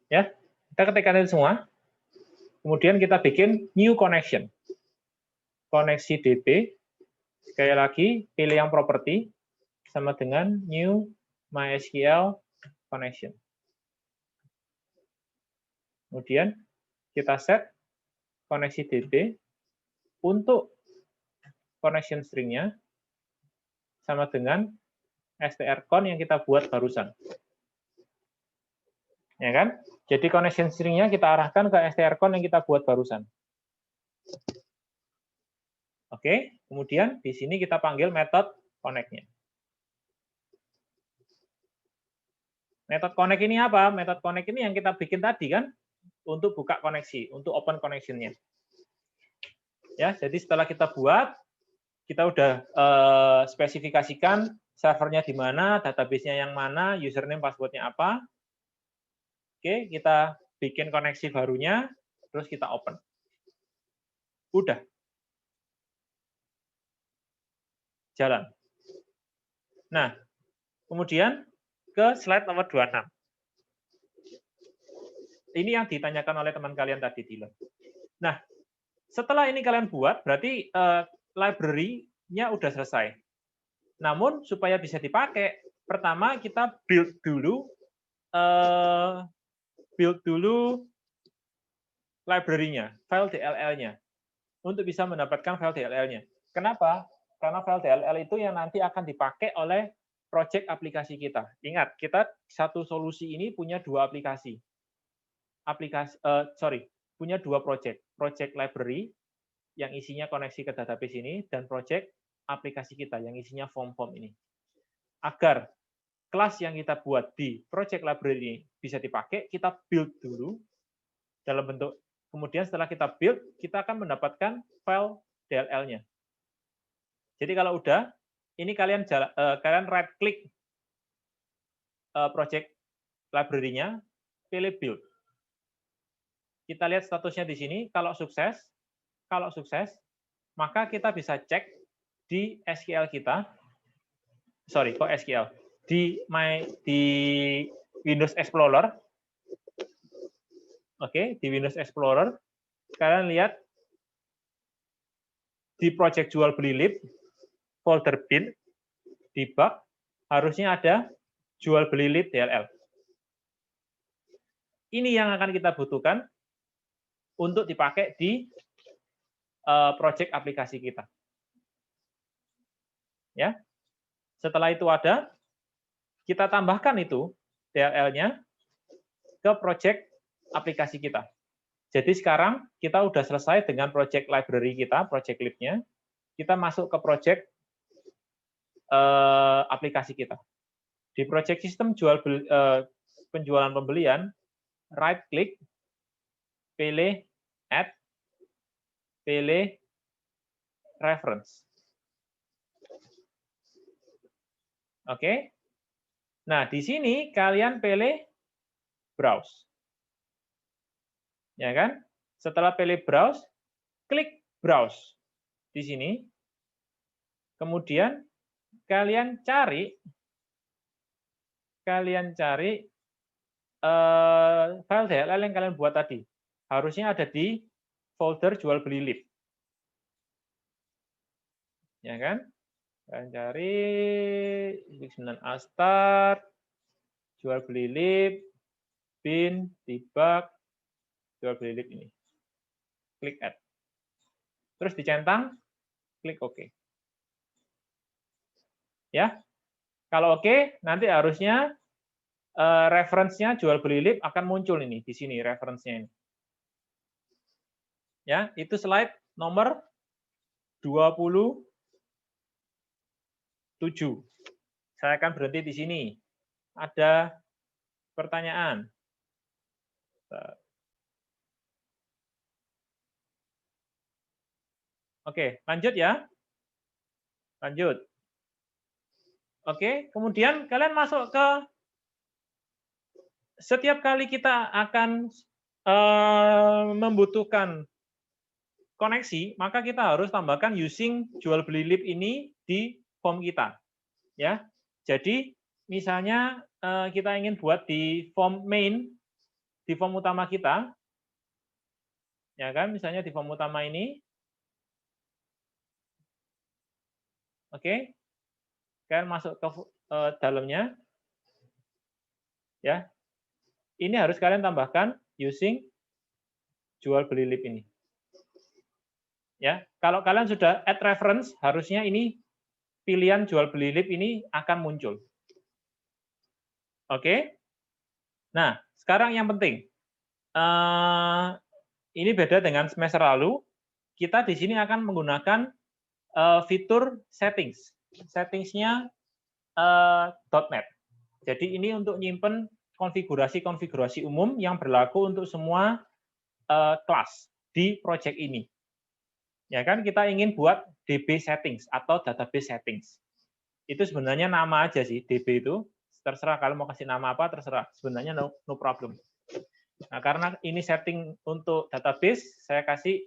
Ya, kita ketikkan itu semua. Kemudian kita bikin new connection. Koneksi DB. Sekali lagi, pilih yang property sama dengan new MySQL connection. Kemudian kita set koneksi DB untuk connection string-nya sama dengan strcon yang kita buat barusan. Ya kan? Jadi connection string-nya kita arahkan ke strcon yang kita buat barusan. Oke, kemudian di sini kita panggil metode connect-nya. Metode connect ini apa? Metode connect ini yang kita bikin tadi kan, untuk buka koneksi, untuk open connection-nya. Ya, jadi setelah kita buat, kita udah spesifikasikan servernya di mana, database-nya yang mana, username, password-nya apa. Oke, kita bikin koneksi barunya, terus kita open. Udah. Jalan. Nah, kemudian ke slide nomor 26. Ini yang ditanyakan oleh teman kalian tadi, Dylan. Nah, setelah ini kalian buat, berarti library-nya udah selesai. Namun, supaya bisa dipakai, pertama kita build dulu library-nya, file DLL-nya, untuk bisa mendapatkan file DLL-nya. Kenapa? Karena file DLL itu yang nanti akan dipakai oleh project aplikasi kita. Ingat, kita satu solusi ini punya 2 aplikasi. Punya 2 project. Project library yang isinya koneksi ke database ini, dan project aplikasi kita yang isinya form-form ini. Agar kelas yang kita buat di project library ini bisa dipakai, kita build dulu dalam bentuk, kemudian setelah kita build, kita akan mendapatkan file DLL-nya. Jadi kalau udah, ini kalian right click project library-nya, pilih build. Kita lihat statusnya di sini, kalau sukses, maka kita bisa cek di SQL kita. Sorry, kok SQL? Di Windows Explorer. Oke, di Windows Explorer, kalian lihat di project jual beli lib, folder bin, debug, harusnya ada jual beli lib DLL. Ini yang akan kita butuhkan untuk dipakai di project aplikasi kita. Ya. Setelah itu ada, kita tambahkan itu DLL-nya ke project aplikasi kita. Jadi sekarang kita udah selesai dengan project library kita, project lib-nya. Kita masuk ke project aplikasi kita. Di project sistem penjualan pembelian, right click, pilih add, pilih reference. Oke. Nah, di sini kalian pilih browse. Ya kan? Setelah pilih browse, klik browse di sini. Kemudian kalian cari file DLL yang kalian buat tadi. Harusnya ada di folder jual beli lift. Ya kan? Kalian cari Wix9a start, jual beli lift, bin, debug, jual beli lift ini. Klik add. Terus dicentang, klik OK. Ya. Kalau OK, nanti harusnya reference-nya jual beli lift akan muncul ini di sini reference-nya ini. Ya, itu slide nomor 27. Saya akan berhenti di sini. Ada pertanyaan? Oke, lanjut ya. Lanjut. Oke, kemudian kalian masuk ke setiap kali kita akan membutuhkan koneksi, maka kita harus tambahkan using jual beli lift ini di form kita. Ya. Jadi misalnya kita ingin buat di form main, di form utama kita, ya kan? Misalnya di form utama ini, oke, kalian masuk ke dalamnya, ya. Ini harus kalian tambahkan using jual beli lift ini. Ya, kalau kalian sudah add reference, harusnya ini pilihan jual beli lift ini akan muncul. Oke. Nah, sekarang yang penting, ini beda dengan semester lalu. Kita di sini akan menggunakan fitur settings. Settingsnya .NET. Jadi ini untuk nyimpen konfigurasi-konfigurasi umum yang berlaku untuk semua kelas di project ini. Ya kan, kita ingin buat DB settings atau database settings. Itu sebenarnya nama aja sih, DB itu. Terserah kalau mau kasih nama apa, terserah. Sebenarnya no problem. Nah, karena ini setting untuk database, saya kasih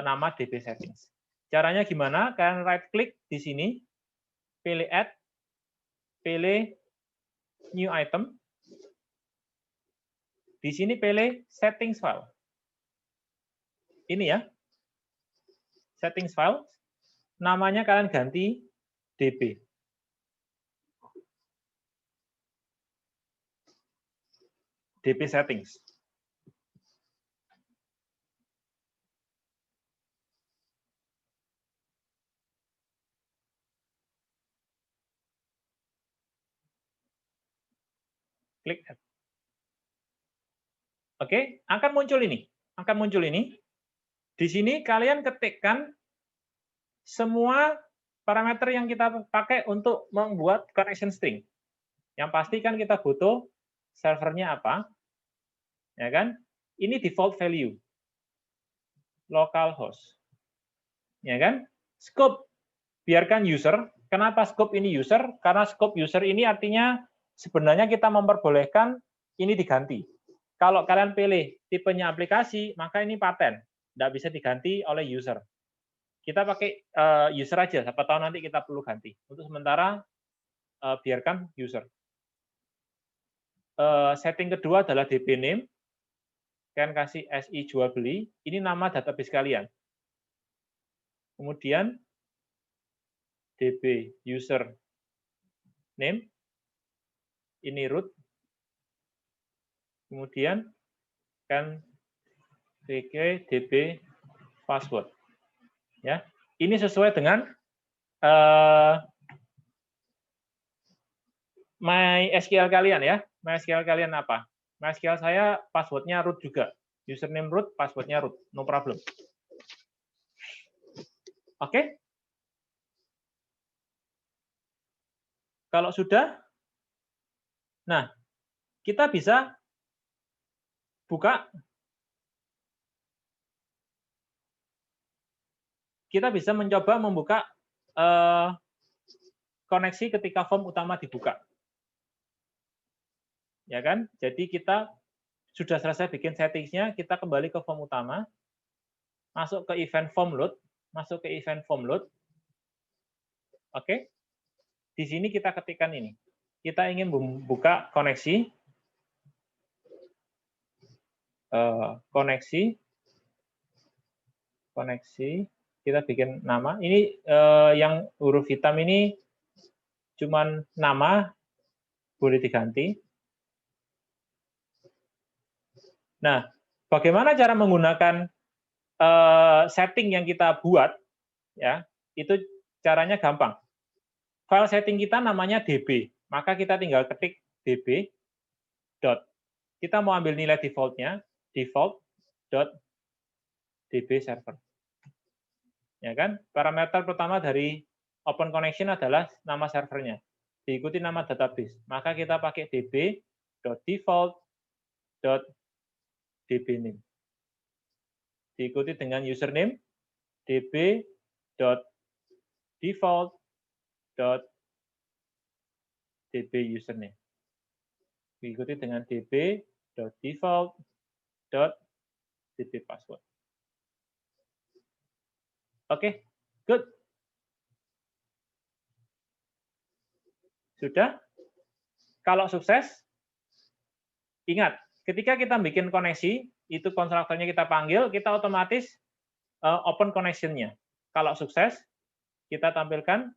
nama DB settings. Caranya gimana? Kalian right click di sini, pilih add, pilih new item. Di sini pilih settings file. Ini ya. Settings file. Namanya kalian ganti DB. DB settings. Klik add. Oke, akan muncul ini. Akan muncul ini. Di sini kalian ketikkan semua parameter yang kita pakai untuk membuat connection string. Yang pasti kan kita butuh servernya apa. Ya kan? Ini default value. Localhost. Ya kan? Scope biarkan user. Kenapa scope ini user? Karena scope user ini artinya sebenarnya kita memperbolehkan ini diganti. Kalau kalian pilih tipenya aplikasi, maka ini paten. Tidak bisa diganti oleh user. Kita pakai user aja, siapa tahu nanti kita perlu ganti. Untuk sementara, biarkan user. Setting kedua adalah DB name. Kalian kasih SI jual beli. Ini nama database kalian. Kemudian, DB user name. Ini root. Kemudian kan DB password. Ya, ini sesuai dengan MySQL kalian ya. MySQL kalian apa? MySQL saya passwordnya root juga. Username root, passwordnya root. No problem. Oke. Kalau sudah, nah kita bisa buka, kita bisa mencoba membuka koneksi ketika form utama dibuka. Ya kan? Jadi kita sudah selesai bikin settingsnya, kita kembali ke form utama, masuk ke event form load, Oke. Di sini kita ketikkan ini. Kita ingin membuka koneksi, kita bikin nama. Ini yang huruf hitam ini cuman nama, boleh diganti. Nah, bagaimana cara menggunakan setting yang kita buat? Ya, itu caranya gampang. File setting kita namanya db, maka kita tinggal ketik db. Kita mau ambil nilai default-nya, default.db server. Ya kan? Parameter pertama dari open connection adalah nama servernya, diikuti nama database. Maka kita pakai db.default.dbname. Diikuti dengan username db.default.db username. Diikuti dengan db.default.db password. Oke, good. Sudah? Kalau sukses, ingat, ketika kita bikin koneksi, itu konstruktornya kita panggil, kita otomatis open connection-nya. Kalau sukses, kita tampilkan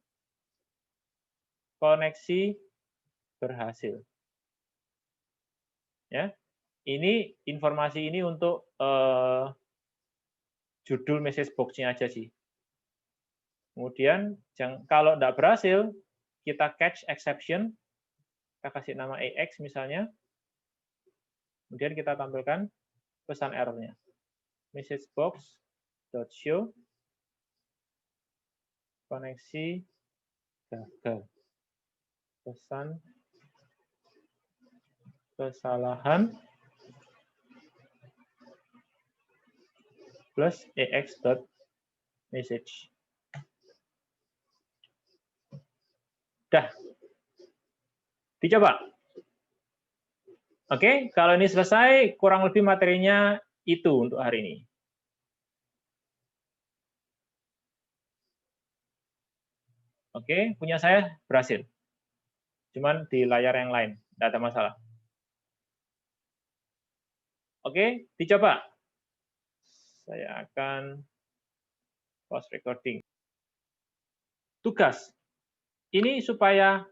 koneksi berhasil. Ya, ini informasi ini untuk judul message box-nya aja sih. Kemudian kalau tidak berhasil, kita catch exception, kita kasih nama AX misalnya, kemudian kita tampilkan pesan error-nya. Message box.show koneksi gagal. Pesan kesalahan plus ax.message. Dah. Dicoba. Oke, kalau ini selesai, kurang lebih materinya itu untuk hari ini. Oke, punya saya berhasil. Cuman di layar yang lain, tidak ada masalah. Oke, dicoba. Saya akan pause recording. Tugas. Ini supaya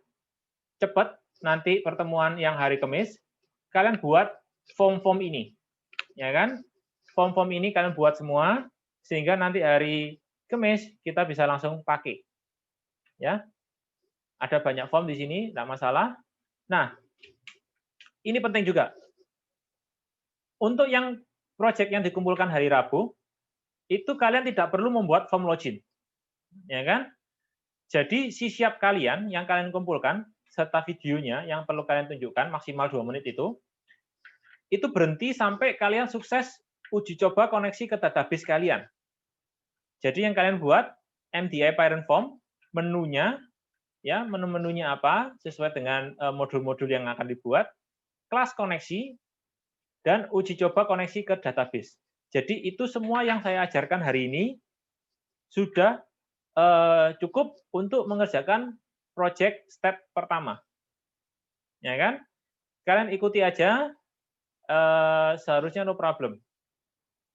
cepat nanti pertemuan yang hari Kamis, kalian buat form-form ini. Ya kan? Form-form ini kalian buat semua sehingga nanti hari Kamis kita bisa langsung pakai. Ya. Ada banyak form di sini, tidak masalah. Nah, ini penting juga. Untuk yang project yang dikumpulkan hari Rabu, itu kalian tidak perlu membuat form login. Ya kan? Jadi, siap kalian yang kalian kumpulkan, serta videonya yang perlu kalian tunjukkan, maksimal 2 menit itu berhenti sampai kalian sukses uji coba koneksi ke database kalian. Jadi, yang kalian buat, MDI parent form, menunya, ya menu-menunya apa, sesuai dengan modul-modul yang akan dibuat, kelas koneksi, dan uji coba koneksi ke database. Jadi, itu semua yang saya ajarkan hari ini sudah cukup untuk mengerjakan project step pertama. Ya kan? Kalian ikuti aja, seharusnya no problem.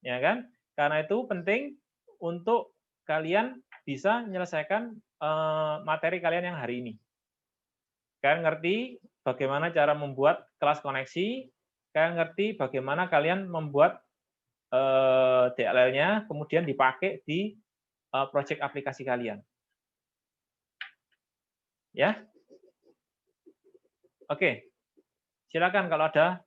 Ya kan? Karena itu penting untuk kalian bisa menyelesaikan materi kalian yang hari ini. Kalian ngerti bagaimana cara membuat kelas koneksi, kalian ngerti bagaimana kalian membuat DLL-nya, kemudian dipakai di project aplikasi kalian. Ya. Oke. Silakan kalau ada